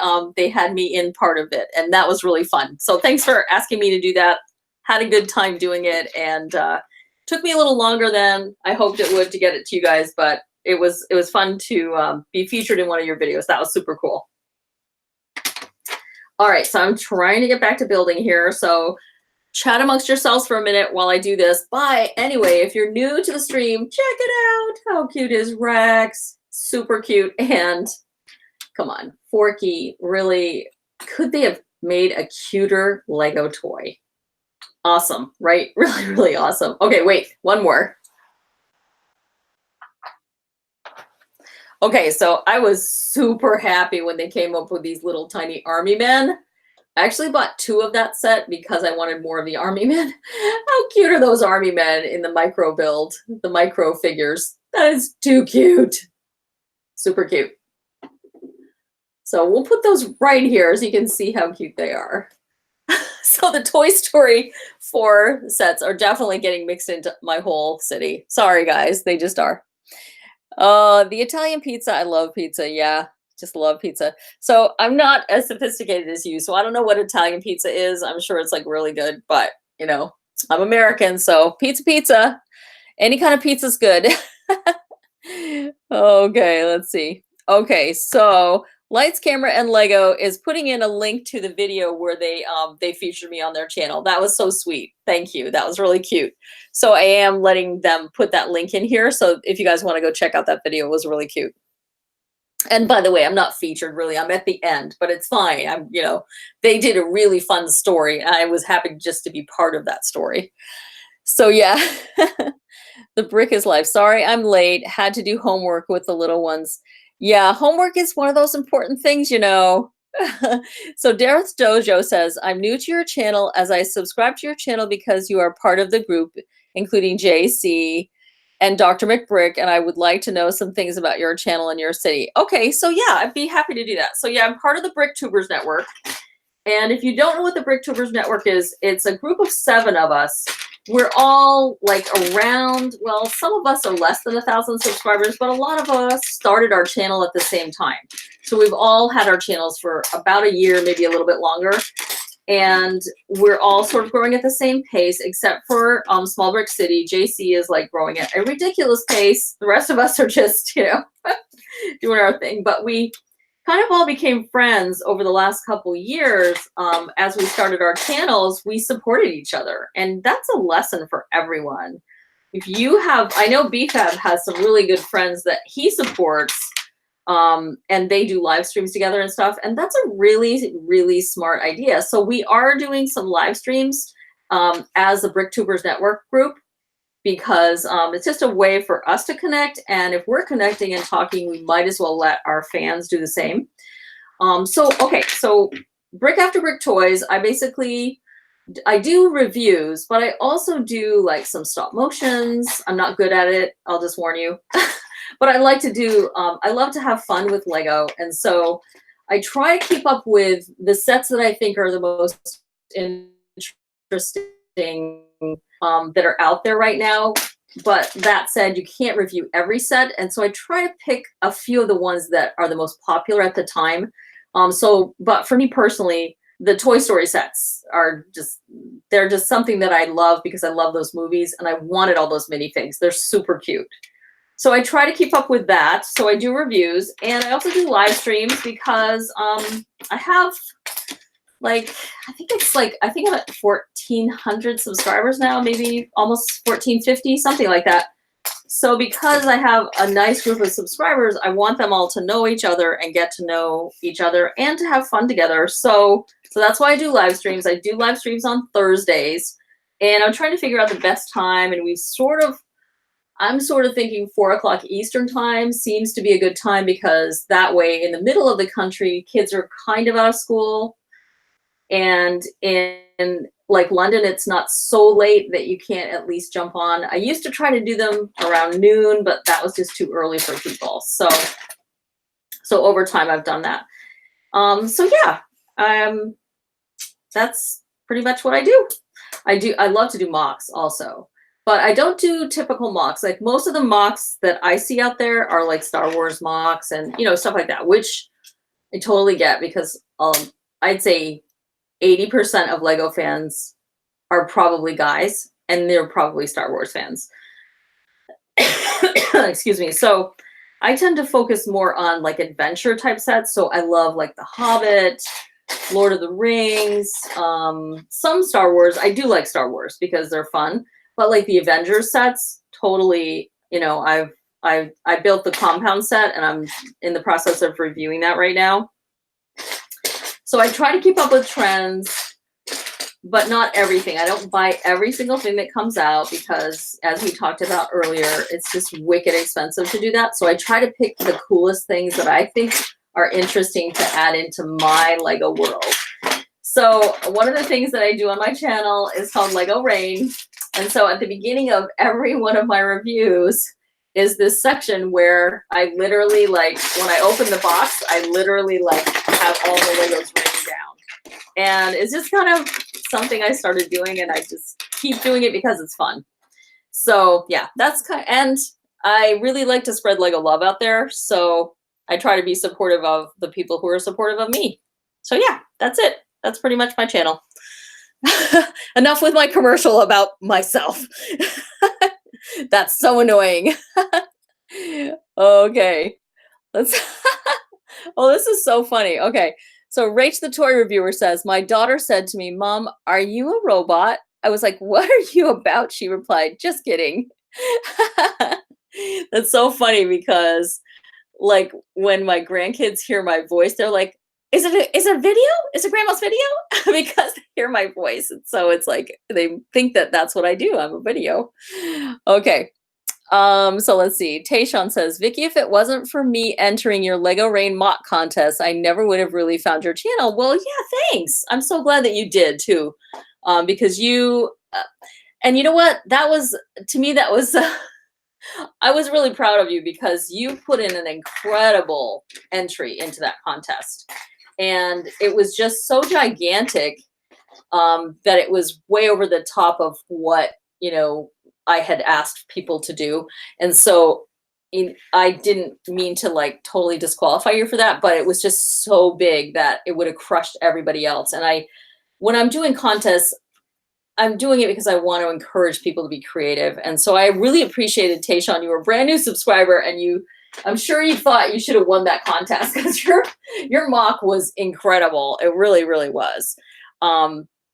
A: had me in part of it, and that was really fun. So thanks for asking me to do that. Had a good time doing it, and Took me a little longer than I hoped it would to get it to you guys, but it was fun to be featured in one of your videos. That was super cool. All right, so I'm trying to get back to building here. So chat amongst yourselves for a minute while I do this. But anyway, if you're new to the stream, check it out. How cute is Rex? Super cute. And come on, Forky, really, could they have made a cuter Lego toy? Awesome, right? Really, really awesome. Okay, wait, one more. Okay, so I was super happy when they came up with these little tiny army men. I actually bought 2 of that set because I wanted more of the army men. How cute are those army men in the micro build, the micro figures? That is too cute. Super cute. So we'll put those right here so you can see how cute they are. So the Toy Story 4 sets are definitely getting mixed into my whole city. Sorry, guys, they just are. The Italian pizza, I love pizza. Yeah, just love pizza. So I'm not as sophisticated as you, so I don't know what Italian pizza is. I'm sure it's like really good, but you know, I'm American, so pizza. Any kind of pizza's good. Okay, let's see. Okay, so Lights, Camera, and Lego is putting in a link to the video where they featured me on their channel. That was so sweet. Thank you. That was really cute. So I am letting them put that link in here. So if you guys want to go check out that video, it was really cute. And by the way, I'm not featured really. I'm at the end, but it's fine. I'm, you know, they did a really fun story. I was happy just to be part of that story. So yeah, the brick is life. Sorry, I'm late. Had to do homework with the little ones. Yeah, homework is one of those important things, you know. So Dareth Dojo says, I'm new to your channel as I subscribe to your channel because you are part of the group, including JC and Dr. McBrick, and I would like to know some things about your channel and your city. Okay, so yeah, I'd be happy to do that. So yeah, I'm part of the BrickTubers Network. And if you don't know what the BrickTubers Network is, it's a group of 7 of us. We're all like around, well, some of us are less than 1,000 subscribers, but a lot of us started our channel at the same time. So we've all had our channels for about a year, maybe a little bit longer. And we're all sort of growing at the same pace, except for Small Brick City. JC is like growing at a ridiculous pace. The rest of us are just, you know, doing our thing. But we kind of all became friends over the last couple years. As we started our channels, we supported each other. And that's a lesson for everyone. If you have, I know BFAB has some really good friends that he supports, and they do live streams together and stuff. And that's a really, really smart idea. So we are doing some live streams as the BrickTubers Network group, because it's just a way for us to connect. And if we're connecting and talking, we might as well let our fans do the same. Okay, so Brick After Brick Toys, I do reviews, but I also do like some stop motions. I'm not good at it, I'll just warn you. But I like to do, I love to have fun with Lego. And so I try to keep up with the sets that I think are the most interesting that are out there right now. But that said, you can't review every set. And so I try to pick a few of the ones that are the most popular at the time. But for me personally, the Toy Story sets are they're just something that I love because I love those movies and I wanted all those minifigs. They're super cute. So I try to keep up with that. So I do reviews and I also do live streams because I have I think I'm at 1,400 subscribers now, maybe almost 1,450, something like that. So because I have a nice group of subscribers, I want them all to know each other and get to know each other and to have fun together. So that's why I do live streams. I do live streams on Thursdays and I'm trying to figure out the best time. And I'm sort of thinking 4 o'clock Eastern time seems to be a good time because that way in the middle of the country, kids are kind of out of school. And in like London, it's not so late that you can't at least jump on. I used to try to do them around noon, but that was just too early for people. So over time, I've done that. So yeah, that's pretty much what I do. I love to do mocks also, but I don't do typical mocks. Like most of the mocks that I see out there are like Star Wars mocks and, you know, stuff like that, which I totally get because I'd say 80% of Lego fans are probably guys. and they're probably Star Wars fans. Excuse me. So I tend to focus more on like adventure type sets. So I love like The Hobbit, Lord of the Rings, some Star Wars. I do like Star Wars because they're fun, but like the Avengers sets, totally, you know, I built the compound set and I'm in the process of reviewing that right now. So I try to keep up with trends, but not everything. I don't buy every single thing that comes out because, as we talked about earlier, it's just wicked expensive to do that. So I try to pick the coolest things that I think are interesting to add into my Lego world. So one of the things that I do on my channel is called Lego Rain. And so at the beginning of every one of my reviews is this section where I literally, like, when I open the box, I literally like have all the Legos raining down. And it's just kind of something I started doing, and I just keep doing it because it's fun. So yeah, that's kind of, and I really like to spread Lego love out there. So I try to be supportive of the people who are supportive of me. So yeah, that's it. That's pretty much my channel. Enough with my commercial about myself. That's so annoying. Okay, let's. Oh, this is so funny. Okay, so Rach the toy reviewer says, my daughter said to me, Mom, are you a robot? I was like, what are you about? She replied, just kidding. That's so funny because, like, when my grandkids hear my voice, they're like, is it a video? Is it grandma's video? Because they hear my voice. And so it's like, they think that that's what I do. I'm a video. Okay. So let's see. Tayshawn says, Vickie, if it wasn't for me entering your Lego Rain mock contest, I never would have really found your channel. Well, yeah, thanks. I'm so glad that you did too. Because you, and you know what? That was, to me, that was, I was really proud of you because you put in an incredible entry into that contest. And it was just so gigantic that it was way over the top of what, you know, I had asked people to do. And so I didn't mean to like totally disqualify you for that, but it was just so big that it would have crushed everybody else. And when I'm doing contests, I'm doing it because I want to encourage people to be creative. And so I really appreciated, Tayshawn, you were a brand new subscriber, and I'm sure you thought you should have won that contest because your mock was incredible. It really, really was.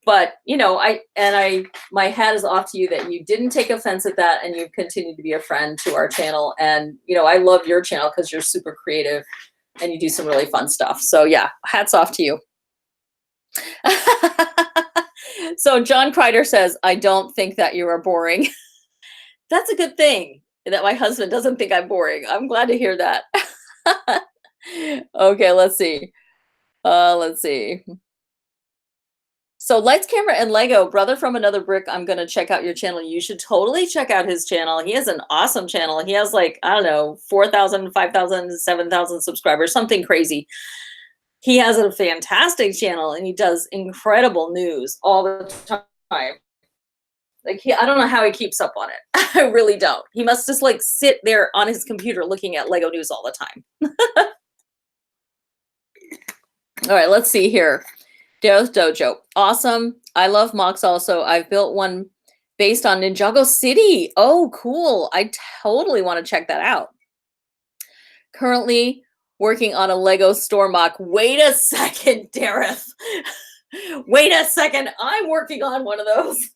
A: But you know, my hat is off to you that you didn't take offense at that, and you've continued to be a friend to our channel. And you know, I love your channel because you're super creative and you do some really fun stuff. So yeah, hats off to you. So John Kreider says, I don't think that you are boring. That's a good thing that my husband doesn't think I'm boring. I'm glad to hear that. Okay, let's see. Let's see. So Lights, Camera, and Lego, brother from another brick, I'm going to check out your channel. You should totally check out his channel. He has an awesome channel. He has like, I don't know, 4,000, 5,000, 7,000 subscribers, something crazy. He has a fantastic channel and he does incredible news all the time. Like I don't know how he keeps up on it. I really don't. He must just like sit there on his computer looking at Lego news all the time. All right, let's see here. Daryl's Dojo. Awesome. I love mocks also. I've built one based on Ninjago City. Oh, cool. I totally want to check that out. Currently working on a Lego store mock. Wait a second, Dareth. Wait a second. I'm working on one of those.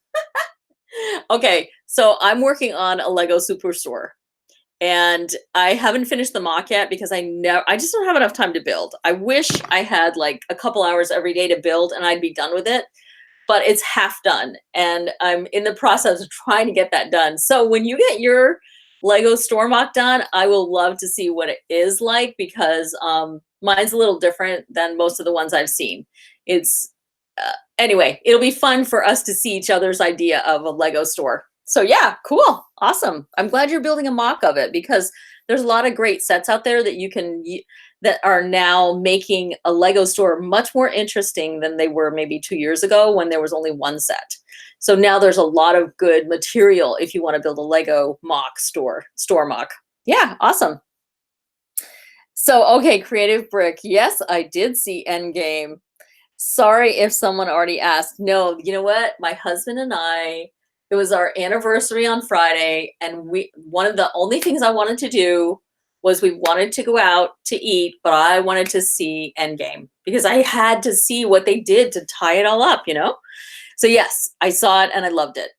A: Okay, so I'm working on a Lego Superstore. And I haven't finished the mock yet because I just don't have enough time to build. I wish I had like a couple hours every day to build and I'd be done with it, but it's half done. And I'm in the process of trying to get that done. So when you get your Lego store mock done, I will love to see what it is like because mine's a little different than most of the ones I've seen. It's anyway, it'll be fun for us to see each other's idea of a Lego store. So yeah, cool. Awesome. I'm glad you're building a mock of it because there's a lot of great sets out there that you can, that are now making a Lego store much more interesting than they were maybe 2 years ago when there was only one set. So now there's a lot of good material if you want to build a Lego mock store mock. Yeah, awesome. So, okay, Creative Brick. Yes, I did see Endgame. Sorry if someone already asked. No, you know what? My husband and I, It was our anniversary on Friday, and one of the only things I wanted to do was we wanted to go out to eat, but I wanted to see Endgame because I had to see what they did to tie it all up, you know? So yes, I saw it and I loved it.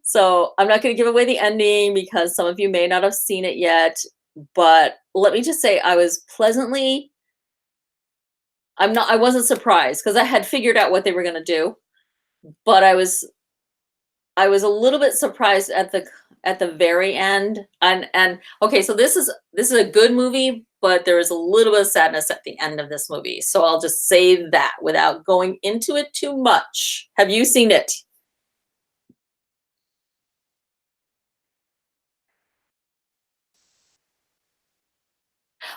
A: So I'm not going to give away the ending because some of you may not have seen it yet, but let me just say I was pleasantly, I wasn't surprised because I had figured out what they were going to do, but I was a little bit surprised at the very end. And okay, so this is a good movie, but there is a little bit of sadness at the end of this movie. So I'll just say that without going into it too much. Have you seen it?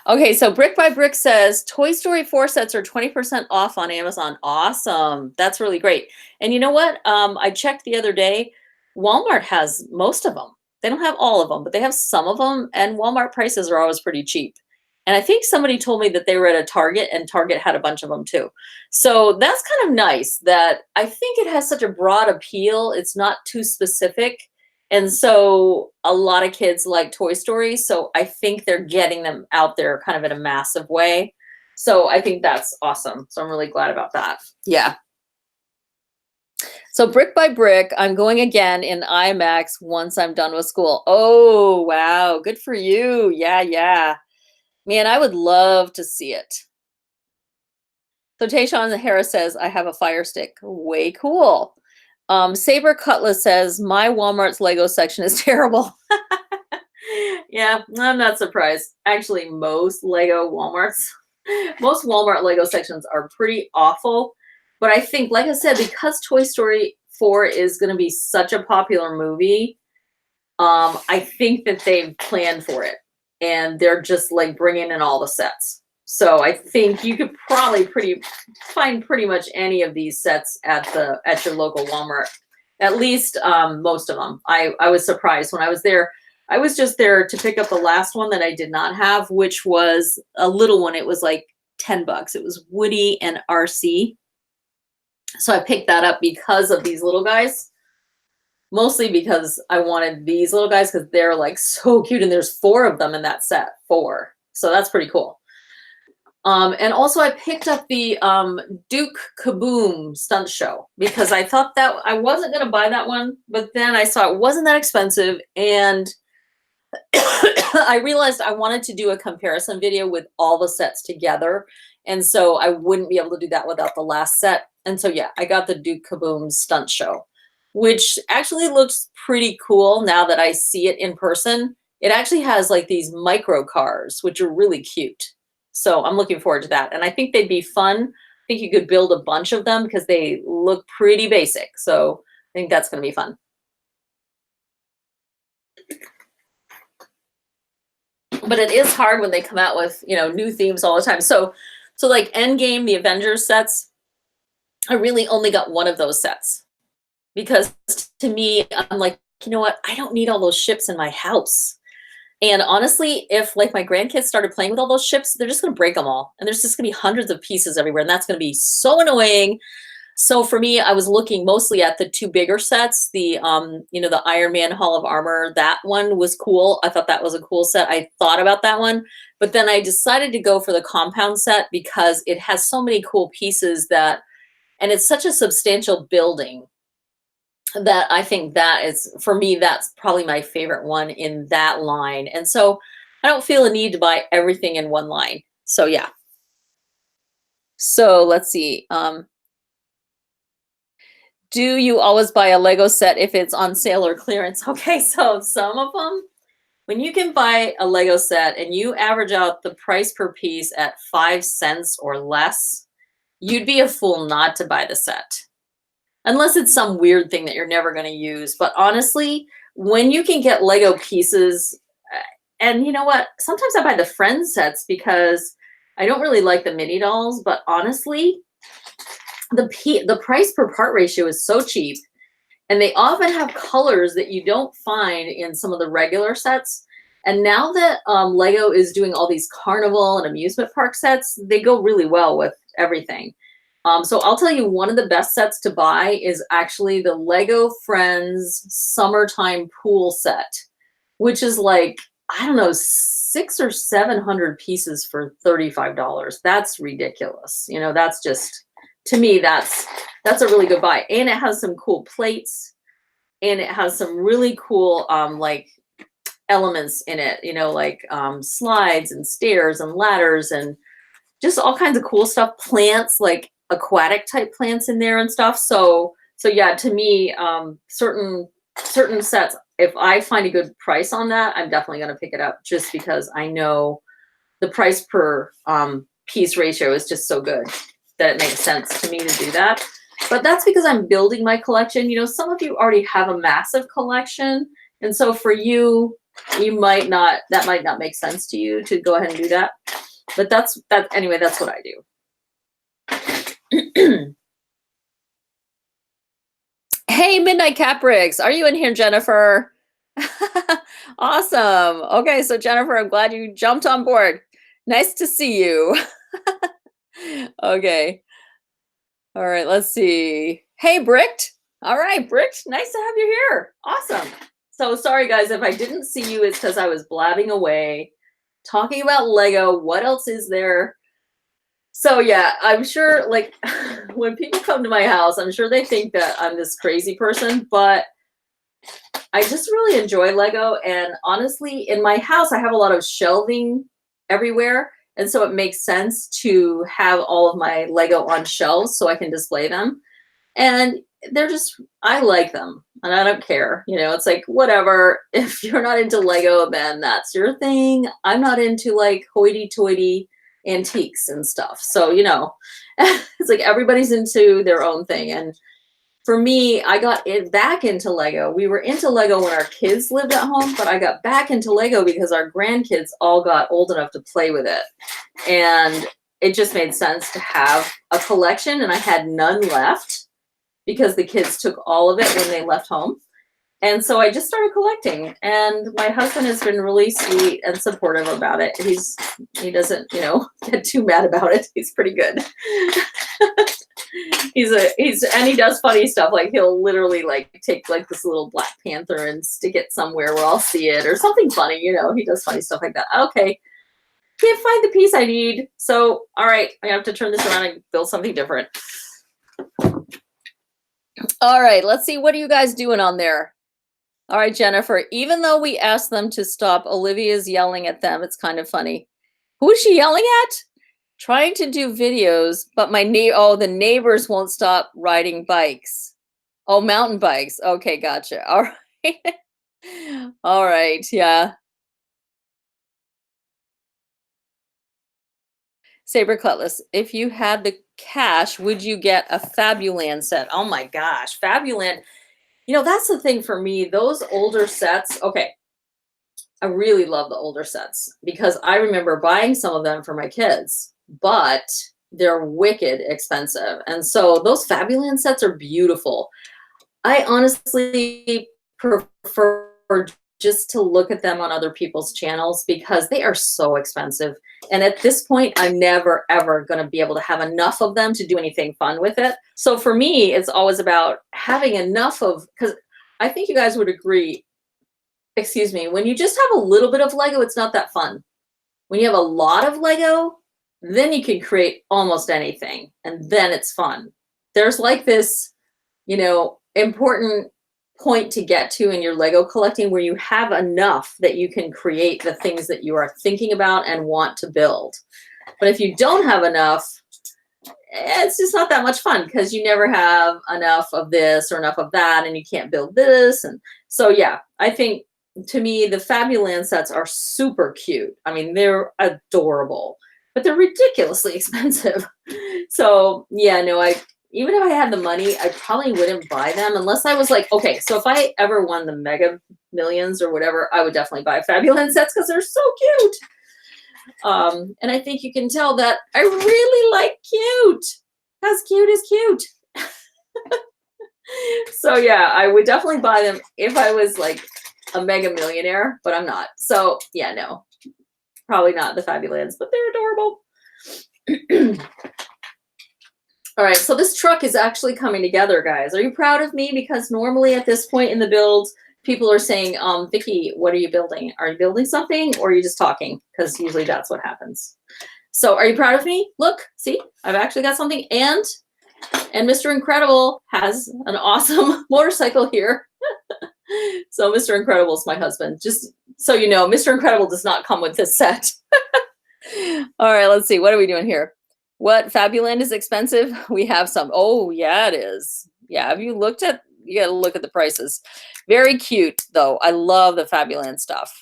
A: Okay, so Brick by Brick says Toy Story 4 sets are 20% off on Amazon. Awesome. That's really great. And you know what? I checked the other day. Walmart has most of them. They don't have all of them, but they have some of them, and Walmart prices are always pretty cheap. And I think somebody told me that they were at a Target, and Target had a bunch of them too. So that's kind of nice that I think it has such a broad appeal. It's not too specific. And so a lot of kids like Toy Story, so I think they're getting them out there kind of in a massive way. So I think that's awesome. So I'm really glad about that. Yeah. So Brick by Brick, I'm going again in IMAX once I'm done with school. Oh, wow. Good for you. Yeah, yeah. Man, I would love to see it. So Tayshawn Harris says, I have a Fire Stick. Way cool. Saber Cutlass says, my Walmart's Lego section is terrible. Yeah, I'm not surprised. Actually, most Walmart Lego sections are pretty awful. But I think, like I said, because Toy Story 4 is going to be such a popular movie, I think that they've planned for it. And they're just like bringing in all the sets. So I think you could probably find pretty much any of these sets at your local Walmart. At least most of them. I was surprised when I was there. I was just there to pick up the last one that I did not have, which was a little one. It was like $10. It was Woody and RC. So I picked that up because of these little guys. Mostly because I wanted these little guys because they're like so cute, and there's 4 of them in that set. 4. So that's pretty cool. And also I picked up the Duke Kaboom stunt show because I thought that I wasn't going to buy that one, but then I saw it wasn't that expensive, and I realized I wanted to do a comparison video with all the sets together, and so I wouldn't be able to do that without the last set. And so yeah, I got the Duke Kaboom stunt show, which actually looks pretty cool now that I see it in person. It actually has like these micro cars, which are really cute. So I'm looking forward to that. And I think they'd be fun. I think you could build a bunch of them because they look pretty basic. So I think that's going to be fun. But it is hard when they come out with, new themes all the time. So like Endgame, the Avengers sets, I really only got one of those sets because to me, I'm like, you know what? I don't need all those ships in my house. And honestly, if like my grandkids started playing with all those ships, they're just going to break them all. And there's just going to be hundreds of pieces everywhere. And that's going to be so annoying. So for me, I was looking mostly at the 2 bigger sets, the Iron Man Hall of Armor. That one was cool. I thought that was a cool set. I thought about that one, but then I decided to go for the compound set because it has so many cool pieces and it's such a substantial building that I think that is, for me, that's probably my favorite one in that line. And so I don't feel a need to buy everything in one line. So yeah. So let's see. Do you always buy a Lego set if it's on sale or clearance? Okay, so some of them, when you can buy a Lego set and you average out the price per piece at 5 cents or less, you'd be a fool not to buy the set. Unless it's some weird thing that you're never going to use. But honestly, when you can get Lego pieces, and you know what? Sometimes I buy the Friends sets because I don't really like the mini dolls. But honestly, the price per part ratio is so cheap. And they often have colors that you don't find in some of the regular sets. And now that Lego is doing all these carnival and amusement park sets, they go really well with everything. So I'll tell you, one of the best sets to buy is actually the Lego Friends Summertime Pool Set, which is like, I don't know, 600 or 700 pieces for $35. That's ridiculous. You know, that's just, to me, that's a really good buy. And it has some cool plates, and it has some really cool like elements in it, you know, like slides and stairs and ladders and just all kinds of cool stuff, plants, like aquatic type plants in there and stuff. So yeah, to me, certain sets, if I find a good price on that, I'm definitely going to pick it up, just because I know the price per piece ratio is just so good that it makes sense to me to do that. But that's because I'm building my collection. You know, some of you already have a massive collection, and so for you, that might not make sense to you to go ahead and do that. But anyway, that's what I do. Hey, Midnight Caprix, are you in here, Jennifer? Awesome. Okay, so Jennifer, I'm glad you jumped on board. Nice to see you. Okay. All right, let's see. Hey, Bricked. All right, Bricked, nice to have you here. Awesome. So sorry, guys, if I didn't see you, it's because I was blabbing away, talking about Lego. What else is there? So yeah, I'm sure, like, when people come to my house, I'm sure they think that I'm this crazy person, but I just really enjoy Lego. And honestly, in my house, I have a lot of shelving everywhere. And so it makes sense to have all of my Lego on shelves so I can display them. And they're just, I like them and I don't care. You know, it's like, whatever. If you're not into Lego, then that's your thing. I'm not into like hoity-toity antiques and stuff. So, you know, it's like everybody's into their own thing. And for me, I got back into Lego. We were into Lego when our kids lived at home, but I got back into Lego because our grandkids all got old enough to play with it. And it just made sense to have a collection, and I had none left because the kids took all of it when they left home. And so I just started collecting, and my husband has been really sweet and supportive about it. He doesn't, you know, get too mad about it. He's pretty good. And he does funny stuff. Like he'll literally like take like this little Black Panther and stick it somewhere where I'll see it or something funny, you know. He does funny stuff like that. Okay, can't find the piece I need. So, all right, I have to turn this around and build something different. All right, let's see. What are you guys doing on there? All right, Jennifer, even though we asked them to stop, Olivia's yelling at them. It's kind of funny. Who is she yelling at? Trying to do videos, but the neighbors won't stop riding bikes. Oh, mountain bikes. Okay, gotcha. All right. All right, yeah. Saber Cutlass, if you had the cash, would you get a Fabuland set? Oh my gosh, Fabuland. You know, that's the thing for me. Those older sets, okay, I really love the older sets because I remember buying some of them for my kids, but they're wicked expensive. And so those Fabuland sets are beautiful. I honestly prefer just to look at them on other people's channels because they are so expensive. And at this point, I'm never, ever going to be able to have enough of them to do anything fun with it. So for me, it's always about having enough of, because I think you guys would agree, excuse me, when you just have a little bit of Lego, it's not that fun. When you have a lot of Lego, then you can create almost anything, and then it's fun. There's like this, you know, important point to get to in your Lego collecting where you have enough that you can create the things that you are thinking about and want to build. But if you don't have enough, it's just not that much fun because you never have enough of this or enough of that, and you can't build this. And so, yeah, I think to me, the Fabuland sets are super cute. I mean, they're adorable, but they're ridiculously expensive. So yeah, no, even if I had the money, I probably wouldn't buy them unless I was like, okay, so if I ever won the Mega Millions or whatever, I would definitely buy Fabuland sets because they're so cute. And I think you can tell that I really like cute. As cute is cute. So yeah, I would definitely buy them if I was like a mega millionaire, but I'm not. So yeah, no, probably not the Fabulands, but they're adorable. All right, so this truck is actually coming together, guys. Are you proud of me? Because normally at this point in the build, people are saying, Vickie, what are you building? Are you building something or are you just talking? Because usually that's what happens. So are you proud of me? Look, see, I've actually got something. And Mr. Incredible has an awesome motorcycle here. So Mr. Incredible is my husband. Just so you know, Mr. Incredible does not come with this set. All right, let's see. What are we doing here? What, Fabuland is expensive? We have some. Oh, yeah, it is. Yeah, have you looked at, you got to look at the prices. Very cute, though. I love the Fabuland stuff.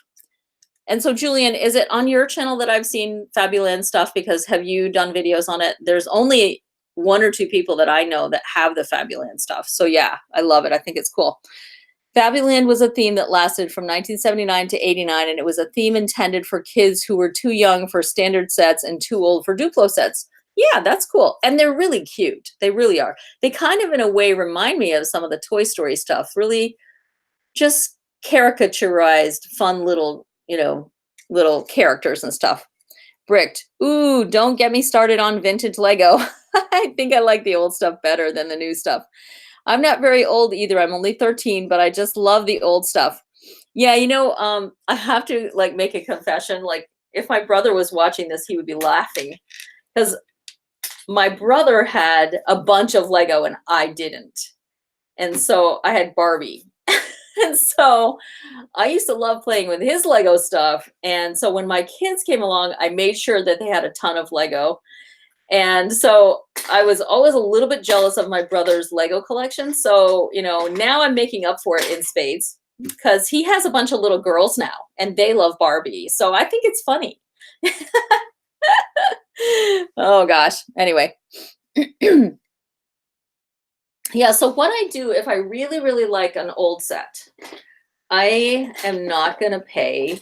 A: And so, Julian, is it on your channel that I've seen Fabuland stuff? Because have you done videos on it? There's only 1 or 2 people that I know that have the Fabuland stuff. So, yeah, I love it. I think it's cool. Fabuland was a theme that lasted from 1979 to 89, and it was a theme intended for kids who were too young for standard sets and too old for Duplo sets. Yeah, that's cool. And they're really cute. They really are. They kind of, in a way, remind me of some of the Toy Story stuff. Really just caricaturized, fun little, you know, little characters and stuff. Bricked. Ooh, don't get me started on vintage Lego. I think I like the old stuff better than the new stuff. I'm not very old either. I'm only 13, but I just love the old stuff. Yeah, you know, I have to like make a confession. Like if my brother was watching this, he would be laughing because my brother had a bunch of Lego and I didn't. And so I had Barbie. And so I used to love playing with his Lego stuff. And so when my kids came along, I made sure that they had a ton of Lego. And so I was always a little bit jealous of my brother's Lego collection. So, you know, now I'm making up for it in spades because he has a bunch of little girls now and they love Barbie. So I think it's funny. Oh, gosh. Anyway. Yeah, so what I do if I really, really like an old set, I am not going to pay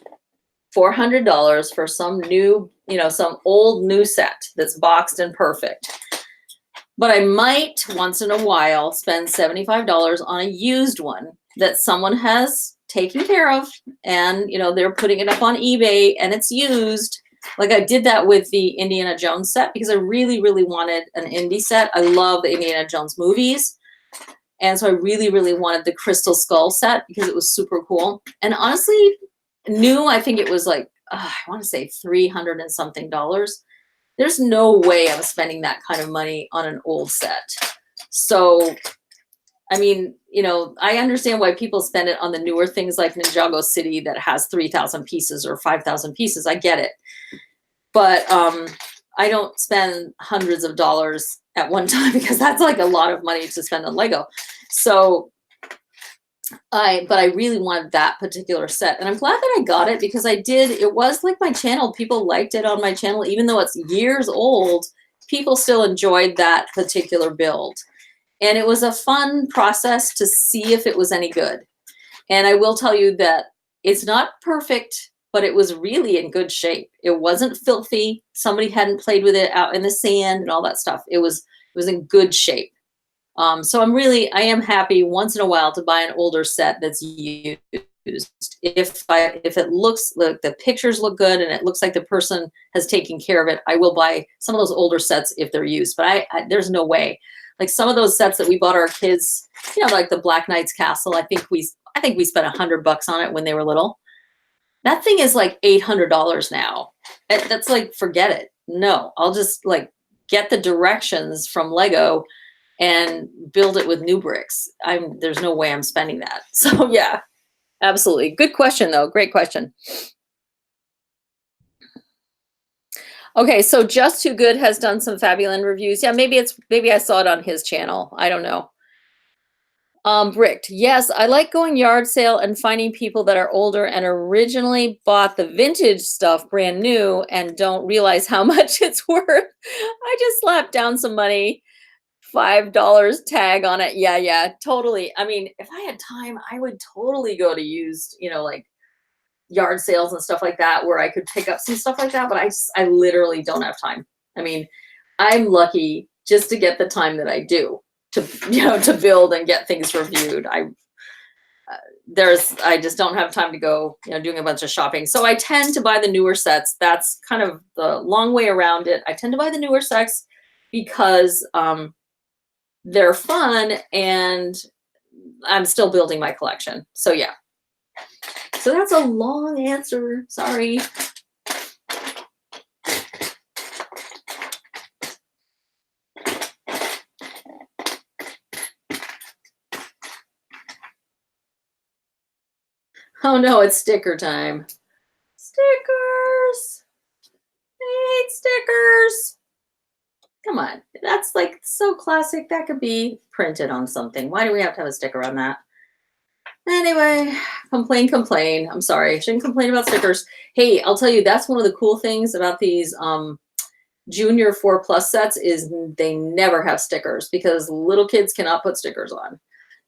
A: $400 for some new, you know, some old new set that's boxed and perfect. But I might once in a while spend $75 on a used one that someone has taken care of and, you know, they're putting it up on eBay and it's used. Like I did that with the Indiana Jones set because I really, really wanted an Indy set. I love the Indiana Jones movies. And so I really, really wanted the Crystal Skull set because it was super cool. And honestly, new, I think it was like, I want to say $300 and something. There's no way I'm spending that kind of money on an old set. So, I mean, you know, I understand why people spend it on the newer things like Ninjago City that has 3,000 pieces or 5,000 pieces. I get it. But I don't spend hundreds of dollars at one time because that's like a lot of money to spend on Lego. So but I really wanted that particular set. And I'm glad that I got it because it was like my channel. People liked it on my channel, even though it's years old, people still enjoyed that particular build. And it was a fun process to see if it was any good. And I will tell you that it's not perfect, but it was really in good shape. It wasn't filthy. Somebody hadn't played with it out in the sand and all that stuff. It was in good shape. So I am happy once in a while to buy an older set that's used. If it looks like the pictures look good and it looks like the person has taken care of it, I will buy some of those older sets if they're used. But there's no way. Like some of those sets that we bought our kids, you know, like the Black Knight's Castle. I think we spent $100 on it when they were little. That thing is like $800 now. That's like, forget it. No, I'll just like get the directions from Lego and build it with new bricks. There's no way I'm spending that. So yeah, absolutely. Good question though. Great question. Okay, so Just Too Good has done some Fabuland reviews. Yeah, maybe I saw it on his channel. I don't know. Bricked. Yes, I like going yard sale and finding people that are older and originally bought the vintage stuff brand new and don't realize how much it's worth. I just slapped down some money, $5 tag on it. Yeah, totally. I mean, if I had time, I would totally go to used, you know, like yard sales and stuff like that where I could pick up some stuff like that. But I literally don't have time. I mean, I'm lucky just to get the time that I do to build and get things reviewed. I just don't have time to go, doing a bunch of shopping. So I tend to buy the newer sets. That's kind of the long way around it. I tend to buy the newer sets because they're fun, and I'm still building my collection. So yeah. So that's a long answer. Sorry. Oh no, it's sticker time. Stickers. I hate stickers. Come on. That's like so classic. That could be printed on something. Why do we have to have a sticker on that? Anyway, complain. I'm sorry. I shouldn't complain about stickers. Hey, I'll tell you, that's one of the cool things about these Junior 4+ sets is they never have stickers because little kids cannot put stickers on.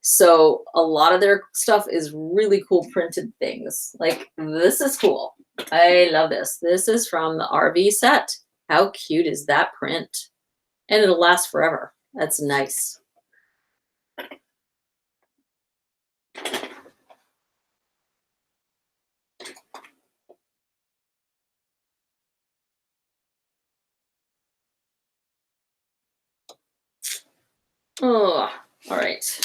A: So a lot of their stuff is really cool printed things. Like this is cool. I love this. This is from the RV set. How cute is that print? And it'll last forever. That's nice. Oh, all right.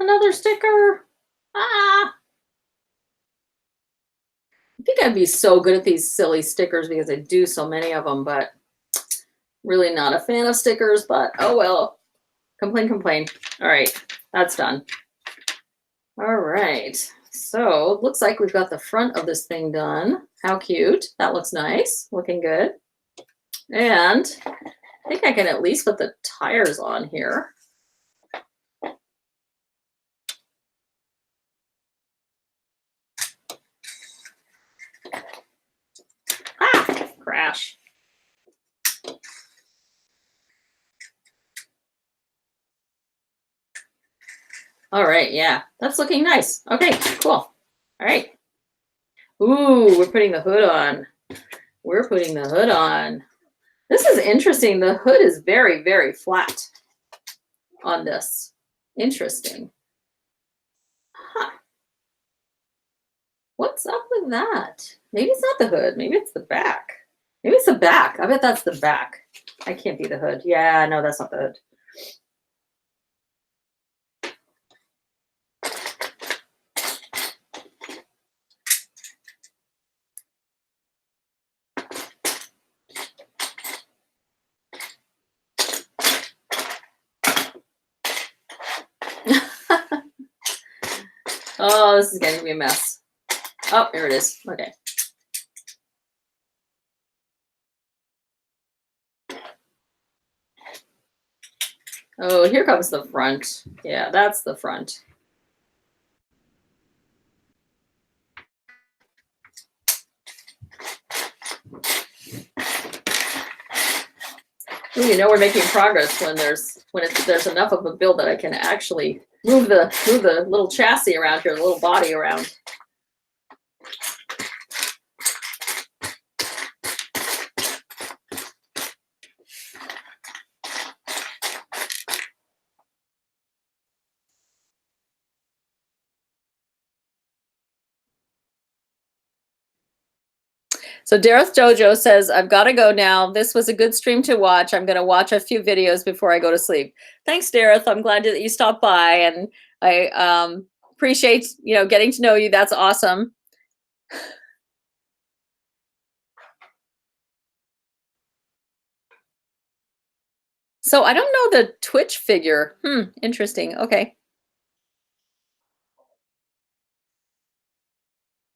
A: Another sticker. Ah. I think I'd be so good at these silly stickers because I do so many of them, but really not a fan of stickers, but oh well. Complain. All right, that's done. All right, so looks like we've got the front of this thing done. How cute. That looks nice, looking good. And I think I can at least put the tires on here. Ah, crash. All right, yeah, that's looking nice. Okay, cool. All right. Ooh, we're putting the hood on. We're putting the hood on. This is interesting. The hood is very, very flat on this. Interesting. Huh. What's up with that? Maybe it's not the hood. Maybe it's the back. Maybe it's the back. I bet that's the back. I can't be the hood. Yeah, no, that's not the hood. Oh, this is going to be a mess. Oh, here it is. Okay. Oh, here comes the front. Yeah, that's the front. Ooh, you know we're making progress when there's enough of a build that I can actually move the little chassis around here, the little body around. So Dareth Jojo says, I've got to go now. This was a good stream to watch. I'm going to watch a few videos before I go to sleep. Thanks, Dareth. I'm glad that you stopped by, and I appreciate, getting to know you. That's awesome. So I don't know the Twitch figure. Interesting. Okay.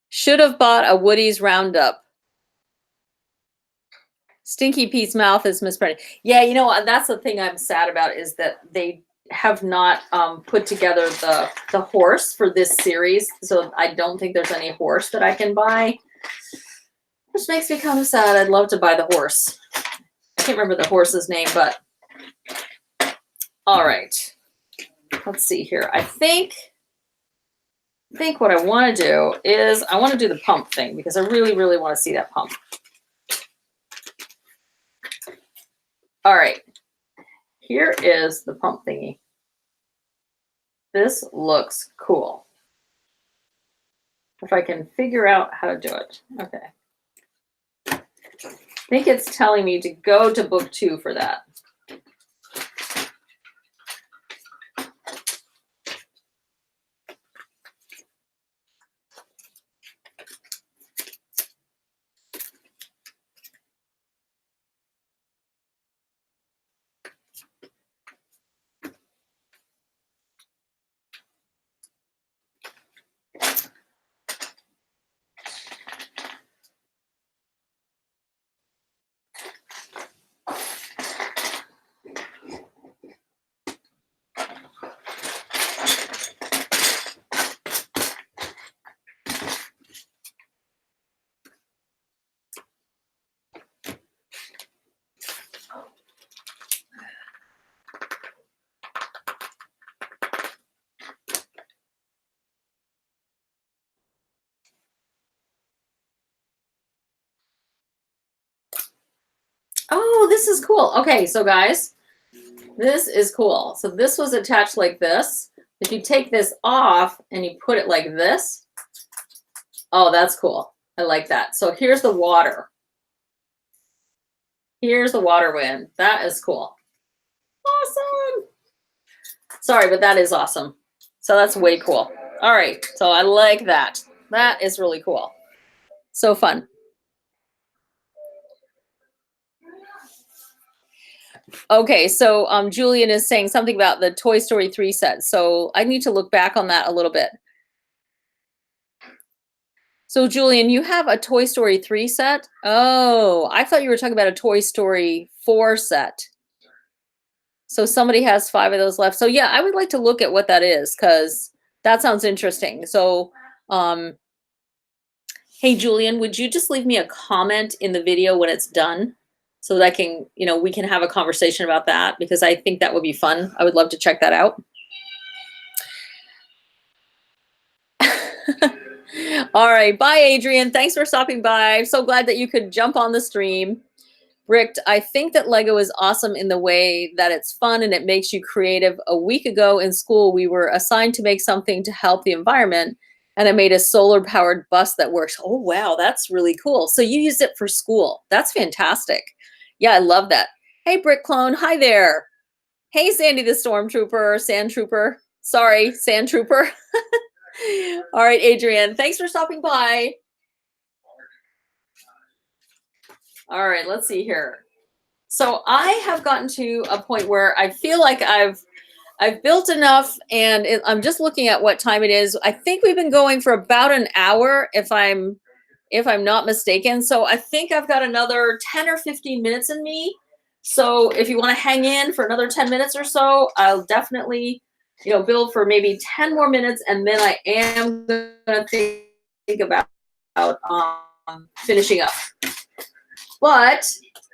A: Should have bought a Woody's Roundup. Stinky Pete's mouth is misprinted. Yeah, that's the thing I'm sad about is that they have not put together the horse for this series. So I don't think there's any horse that I can buy, which makes me kind of sad. I'd love to buy the horse. can't remember the horse's name, but all right. Let's see here. I think what I want to do is I want to do the pump thing because I really, really want to see that pump. All right. Here is the pump thingy. This looks cool. If I can figure out how to do it. Okay. I think it's telling me to go to book 2 for that. Oh, this is cool. Okay, so guys, this is cool. So this was attached like this. If you take this off and you put it like this, oh, that's cool. I like that. So here's the water. Here's the water wind. That is cool. Awesome. Sorry, but that is awesome. So that's way cool. All right, so I like that. That is really cool. So fun. Okay, so Julian is saying something about the Toy Story 3 set. So I need to look back on that a little bit. So Julian, you have a Toy Story 3 set? Oh, I thought you were talking about a Toy Story 4 set. So somebody has 5 of those left. So yeah, I would like to look at what that is because that sounds interesting. So hey, Julian, would you just leave me a comment in the video when it's done so that I can, we can have a conversation about that because I think that would be fun. I would love to check that out. All right. Bye, Adrian. Thanks for stopping by. I'm so glad that you could jump on the stream. Bricked, I think that Lego is awesome in the way that it's fun and it makes you creative. A week ago in school, we were assigned to make something to help the environment, and I made a solar-powered bus that works. Oh, wow, that's really cool. So you used it for school. That's fantastic. Yeah, I love that. Hey, Brick Clone. Hi there. Hey, Sandy the Stormtrooper, Sand Trooper. Sorry, Sand Trooper. All right, Adrian, thanks for stopping by. All right, let's see here. So I have gotten to a point where I feel like I've built enough, and I'm just looking at what time it is. I think we've been going for about an hour, if I'm not mistaken. So I think I've got another 10 or 15 minutes in me. So if you want to hang in for another 10 minutes or so, I'll definitely, build for maybe 10 more minutes, and then I am going to think about finishing up. But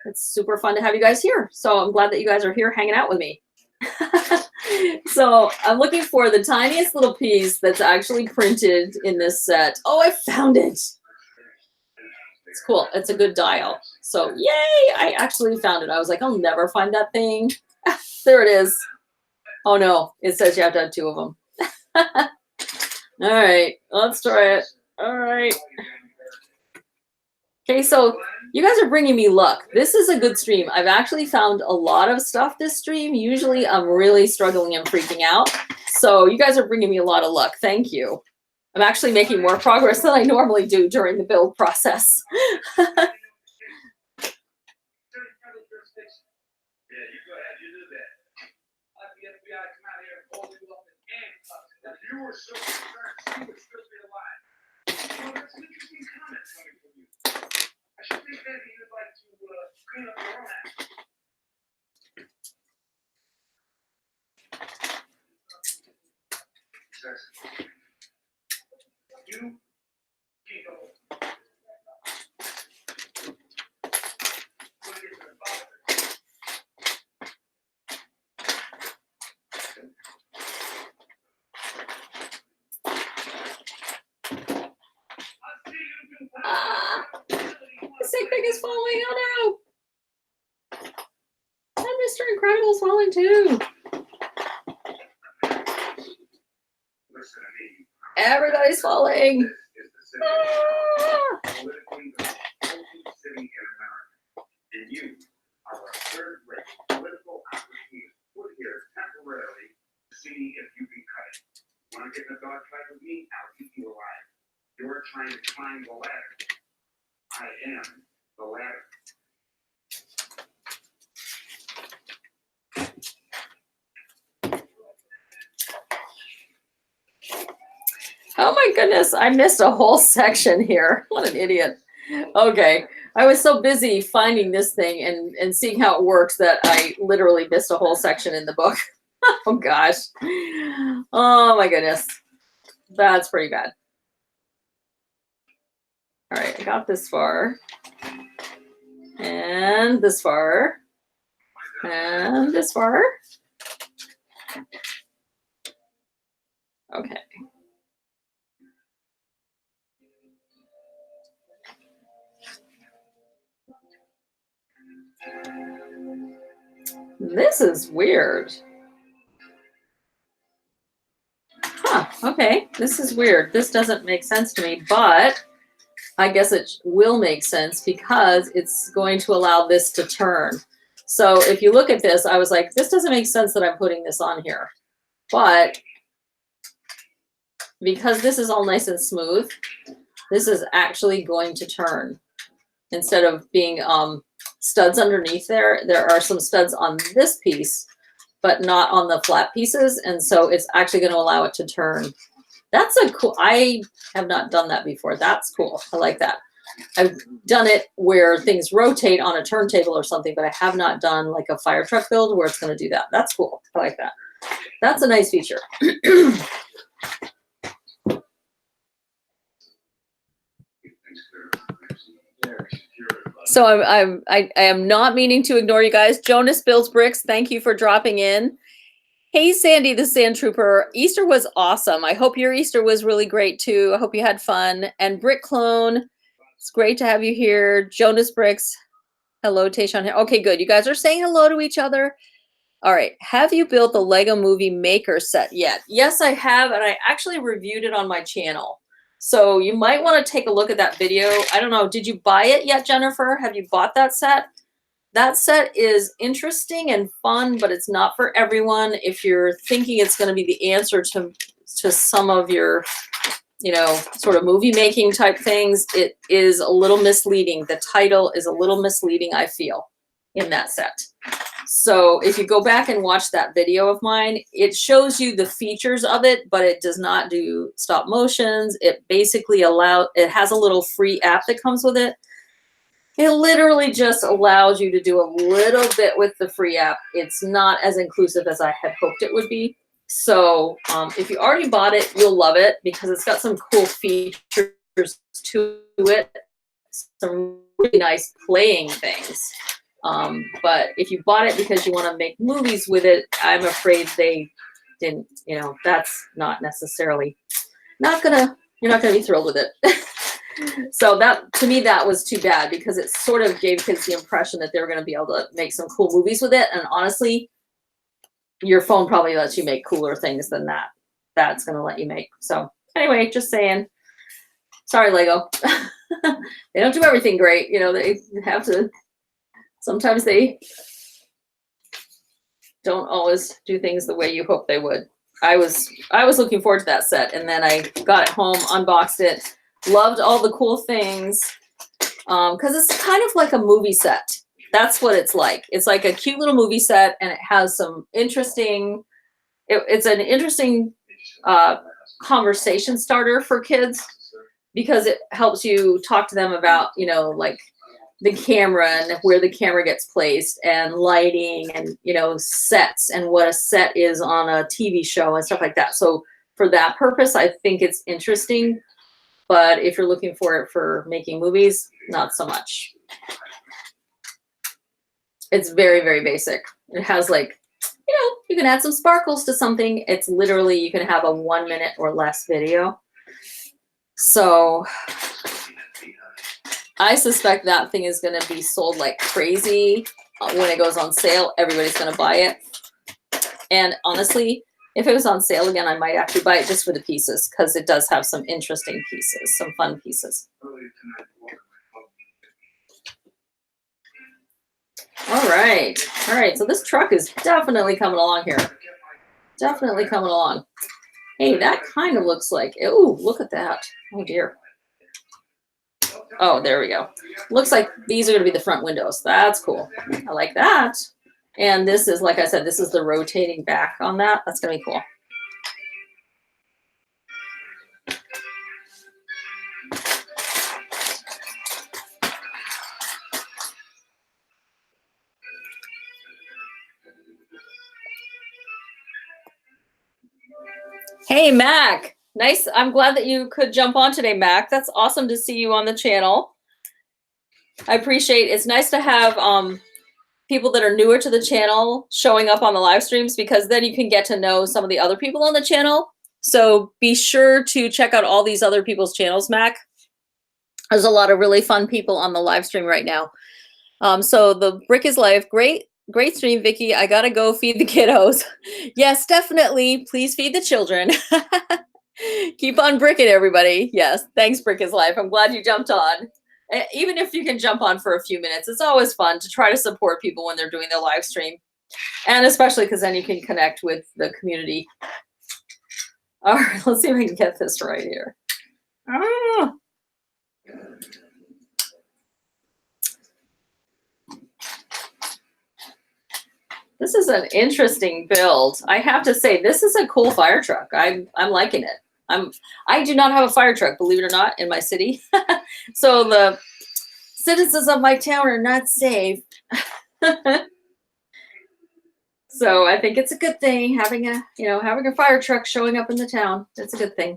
A: it's super fun to have you guys here. So I'm glad that you guys are here hanging out with me. So I'm looking for the tiniest little piece that's actually printed in this set. Oh, I found it. It's cool. It's a good dial. So yay, I actually found it. I was like, I'll never find that thing. There it is. Oh no, it says you have to have 2 of them. All right, let's try it. All right. Okay, so you guys are bringing me luck. This is a good stream. I've actually found a lot of stuff this stream. Usually I'm really struggling and freaking out. So you guys are bringing me a lot of luck. Thank you. I'm actually making more progress than I normally do during the build process. I should think maybe you'd like to clean up your own act. You keep going. my thing is falling. Oh no. And Mr. Incredible's falling too. Everybody's falling. Ah.
B: And you are a third-rate political opportunist put here temporarily to see if you can cut it. Want to get in a dogfight with me? I'll keep you alive. You're trying to climb the ladder. I am the ladder.
A: Oh my goodness, I missed a whole section here. What an idiot. Okay, I was so busy finding this thing and seeing how it works that I literally missed a whole section in the book. Oh gosh. Oh my goodness. That's pretty bad. All right, I got this far. And this far. And this far. Okay. This is weird. Huh, okay, this is weird. This doesn't make sense to me, but I guess it will make sense because it's going to allow this to turn. So if you look at this, I was like, this doesn't make sense that I'm putting this on here. But because this is all nice and smooth, this is actually going to turn. Instead of being studs underneath there are some studs on this piece, but not on the flat pieces. And so it's actually going to allow it to turn. That's a cool, I have not done that before. That's cool. I like that. I've done it where things rotate on a turntable or something, but I have not done like a fire truck build where it's going to do that. That's cool. I like that. That's a nice feature. So I am not meaning to ignore you guys. Jonas Builds Bricks, thank you for dropping in. Hey, Sandy the Sand Trooper. Easter was awesome. I hope your Easter was really great too. I hope you had fun. And Brick Clone, it's great to have you here. Jonas Bricks, hello, Tayshawn. Okay, good. You guys are saying hello to each other. All right. Have you built the Lego Movie Maker set yet? Yes, I have, and I actually reviewed it on my channel. So you might want to take a look at that video. I don't know. Did you buy it yet, Jennifer? Have you bought that set? That set is interesting and fun, but it's not for everyone. If you're thinking it's going to be the answer to some of your, you know, sort of movie making type things, it is a little misleading. The title is a little misleading, I feel, in that set. So if you go back and watch that video of mine, it shows you the features of it, but it does not do stop motions. It basically it has a little free app that comes with it. It literally just allows you to do a little bit with the free app. It's not as inclusive as I had hoped it would be. So if you already bought it, you'll love it because it's got some cool features to it, some really nice playing things. But if you bought it because you want to make movies with it, I'm afraid they didn't, you know, that's not necessarily, you're not gonna be thrilled with it. So that, to me, that was too bad because it sort of gave kids the impression that they were going to be able to make some cool movies with it. And honestly, your phone probably lets you make cooler things than that's going to let you make. So anyway, just saying, sorry, Lego. They don't do everything great. You know, they have to, sometimes they don't always do things the way you hope they would. I was looking forward to that set, and then I got it home, unboxed it, loved all the cool things, because it's kind of like a movie set. That's what it's like. It's like a cute little movie set, and it has some interesting, it's an interesting conversation starter for kids because it helps you talk to them about, you know, like the camera and where the camera gets placed and lighting and, you know, sets and what a set is on a TV show and stuff like that. So for that purpose, I think it's interesting. But if you're looking for it for making movies, not so much. It's very, very basic. It has like, you know, you can add some sparkles to something. It's literally, you can have a 1 minute or less video. So I suspect that thing is going to be sold like crazy when it goes on sale. Everybody's going to buy it. And honestly, if it was on sale again, I might actually buy it just for the pieces because it does have some interesting pieces, some fun pieces. All right. All right. So this truck is definitely coming along here. Definitely coming along. Hey, that kind of looks like, oh, look at that. Oh, dear. Oh, there we go. Looks like these are going to be the front windows. That's cool. I like that. And this is, like I said, this is the rotating back on that. That's going to be cool. Hey, Mac. Nice. I'm glad that you could jump on today, Mac. That's awesome to see you on the channel. I appreciate it. It's nice to have people that are newer to the channel showing up on the live streams because then you can get to know some of the other people on the channel. So be sure to check out all these other people's channels, Mac. There's a lot of really fun people on the live stream right now. So the Brick is Life. Great stream, Vickie. I gotta go feed the kiddos. Yes, definitely. Please feed the children. Keep on bricking, everybody. Yes, thanks, Brick is Life. I'm glad you jumped on. Even if you can jump on for a few minutes, it's always fun to try to support people when they're doing their live stream. And especially because then you can connect with the community. All right, let's see if I can get this right here. Ah. This is an interesting build. I have to say, this is a cool fire truck. I'm liking it. I do not have a fire truck, believe it or not, in my city. So the citizens of my town are not safe. So I think it's a good thing having a fire truck showing up in the town. That's a good thing.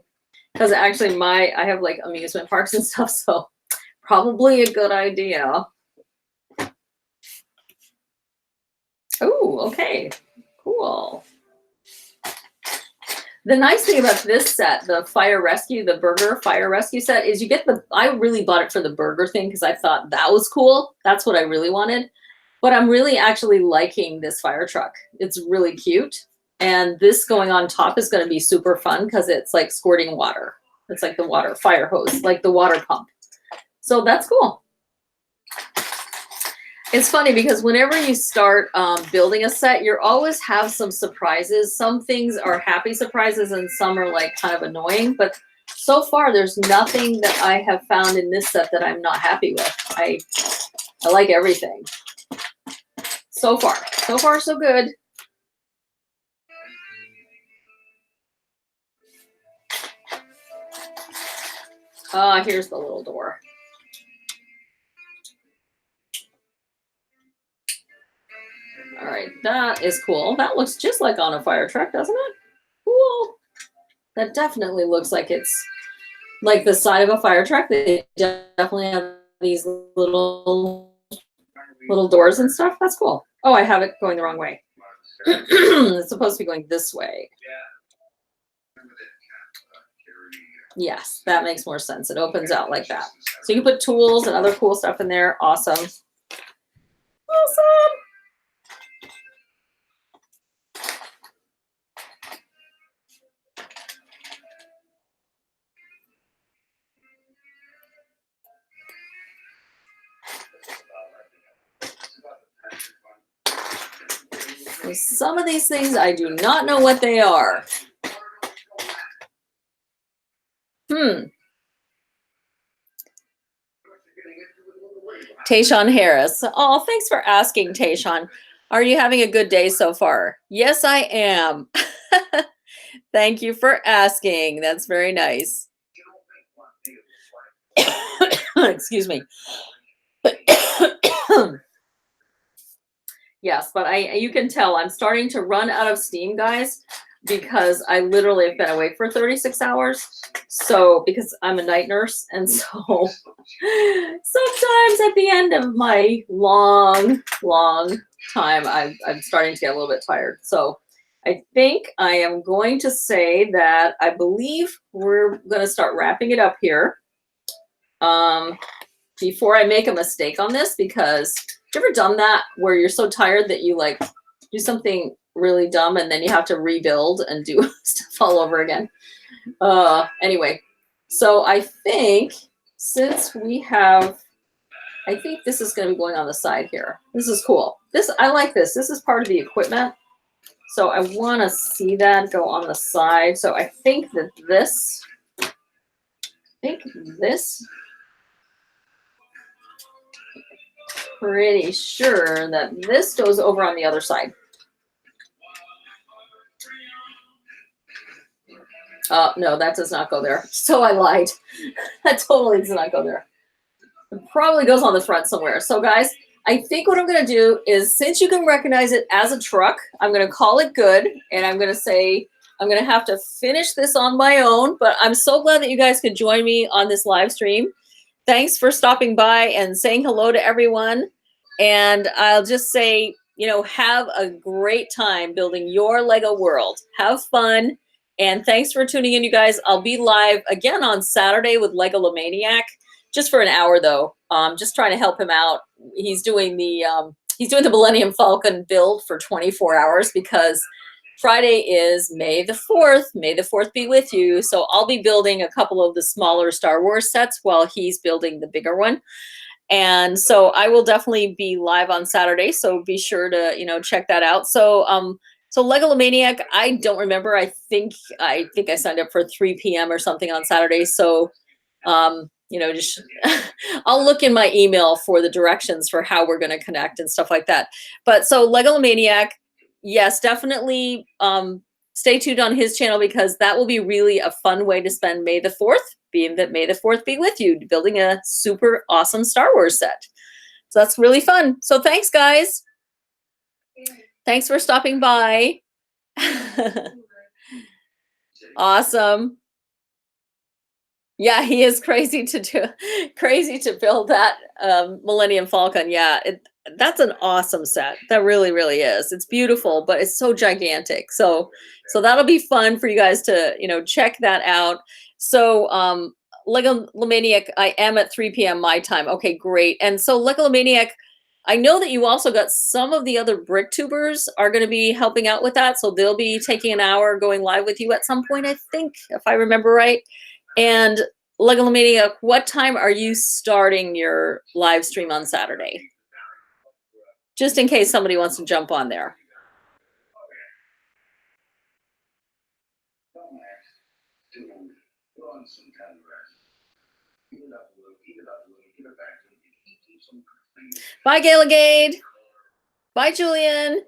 A: Because actually I have like amusement parks and stuff, so probably a good idea. Oh, okay. Cool. The nice thing about this set, the fire rescue, the burger fire rescue set, is you get I really bought it for the burger thing because I thought that was cool. That's what I really wanted. But I'm really actually liking this fire truck. It's really cute. And this going on top is going to be super fun because it's like squirting water. It's like the water fire hose, like the water pump. So that's cool. It's funny because whenever you start building a set, you always have some surprises. Some things are happy surprises and some are like kind of annoying. But so far, there's nothing that I have found in this set that I'm not happy with. I like everything. So far so good. Here's the little door. All right, that is cool. That looks just like on a fire truck, doesn't it? Cool. That definitely looks like it's like the side of a fire truck. They definitely have these little doors and stuff. That's cool. Oh, I have it going the wrong way. It's supposed to be going this way. Yes, that makes more sense. It opens out like that. So you can put tools and other cool stuff in there. Awesome. Awesome. Some of these things, I do not know what they are. Tayshawn Harris. Oh, thanks for asking, Tayshawn. Are you having a good day so far? Yes, I am. Thank you for asking. That's very nice. Excuse me. Yes, but you can tell I'm starting to run out of steam, guys, because I literally have been awake for 36 hours. So, because I'm a night nurse, and so sometimes at the end of my long time, I'm starting to get a little bit tired. So I think I am going to say that I believe we're going to start wrapping it up here. before I make a mistake on this, because you ever done that where you're so tired that you like do something really dumb and then you have to rebuild and do stuff all over again? Anyway, so I think since we have, I think this is going to be going on the side here. This is cool. I like this. This is part of the equipment. So I want to see that go on the side. So I think that pretty sure that this goes over on the other side. No, that does not go there. So I lied. That totally does not go there. It probably goes on the front somewhere. So guys, I think what I'm going to do is, since you can recognize it as a truck, I'm going to call it good. And I'm going to say, I'm going to have to finish this on my own, but I'm so glad that you guys could join me on this live stream. Thanks for stopping by and saying hello to everyone. And I'll just say, you know, have a great time building your Lego world. Have fun. And thanks for tuning in, you guys. I'll be live again on Saturday with Legolomaniac, just for an hour though. Just trying to help him out. He's doing the Millennium Falcon build for 24 hours because Friday is May the 4th. May the 4th be with you. So I'll be building a couple of the smaller Star Wars sets while he's building the bigger one. And so I will definitely be live on Saturday. So be sure to, you know, check that out. So, Legolomaniac, I don't remember. I think I signed up for 3 p.m. or something on Saturday. So, you know, just I'll look in my email for the directions for how we're going to connect and stuff like that. But so Legolomaniac, yes, definitely stay tuned on his channel, because that will be really a fun way to spend May the 4th, being that May the 4th be with you, building a super awesome Star Wars set. So that's really fun. So thanks, guys. Thanks for stopping by. Awesome. Yeah, he is crazy to build that Millennium Falcon. Yeah, that's an awesome set. That really, really is. It's beautiful, but it's so gigantic. So that'll be fun for you guys to, you know, check that out. So Legolomaniac, I am at 3 p.m. my time. Okay, great. And so Legolomaniac, I know that you also got some of the other BrickTubers are going to be helping out with that. So they'll be taking an hour going live with you at some point, I think, if I remember right. And Legolomaniac, what time are you starting your live stream on Saturday? Just in case somebody wants to jump on there. Bye, Gailagade. Bye, Julian.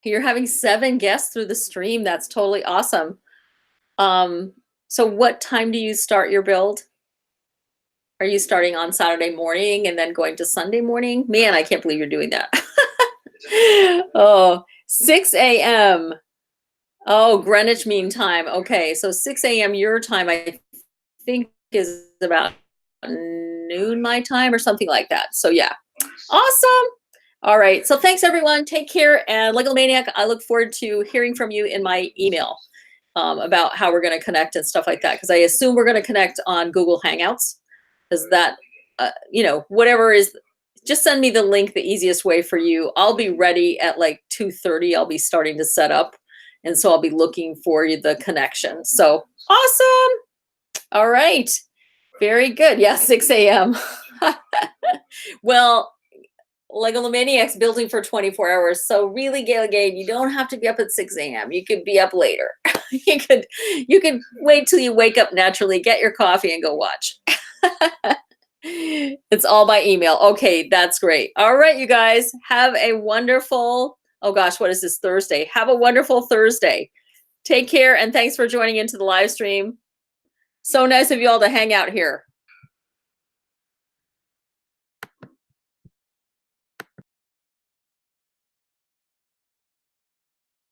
A: You're having 7 guests through the stream. That's totally awesome. So what time do you start your build? Are you starting on Saturday morning and then going to Sunday morning? Man, I can't believe you're doing that. Oh, 6 a.m. Oh, Greenwich Mean Time. Okay, so 6 a.m. your time, I think, is about noon my time or something like that. So yeah, awesome. All right, so thanks everyone. Take care. And Legolomaniac, I look forward to hearing from you in my email about how we're going to connect and stuff like that, because I assume we're going to connect on Google Hangouts. Is that, you know, whatever is, just send me the link the easiest way for you. I'll be ready at like 2:30. I'll be starting to set up. And so I'll be looking for you the connection. So awesome. All right. Very good. Yeah, 6 a.m. Well, Legolomaniac's building for 24 hours. So really, Gailagade, you don't have to be up at 6 a.m. You could be up later. you could wait till you wake up naturally, get your coffee and go watch. It's all by email. Okay, that's great. All right, you guys, have a wonderful, oh gosh, what is this, Thursday? Have a wonderful Thursday. Take care, and thanks for joining into the live stream. So nice of you all to hang out here.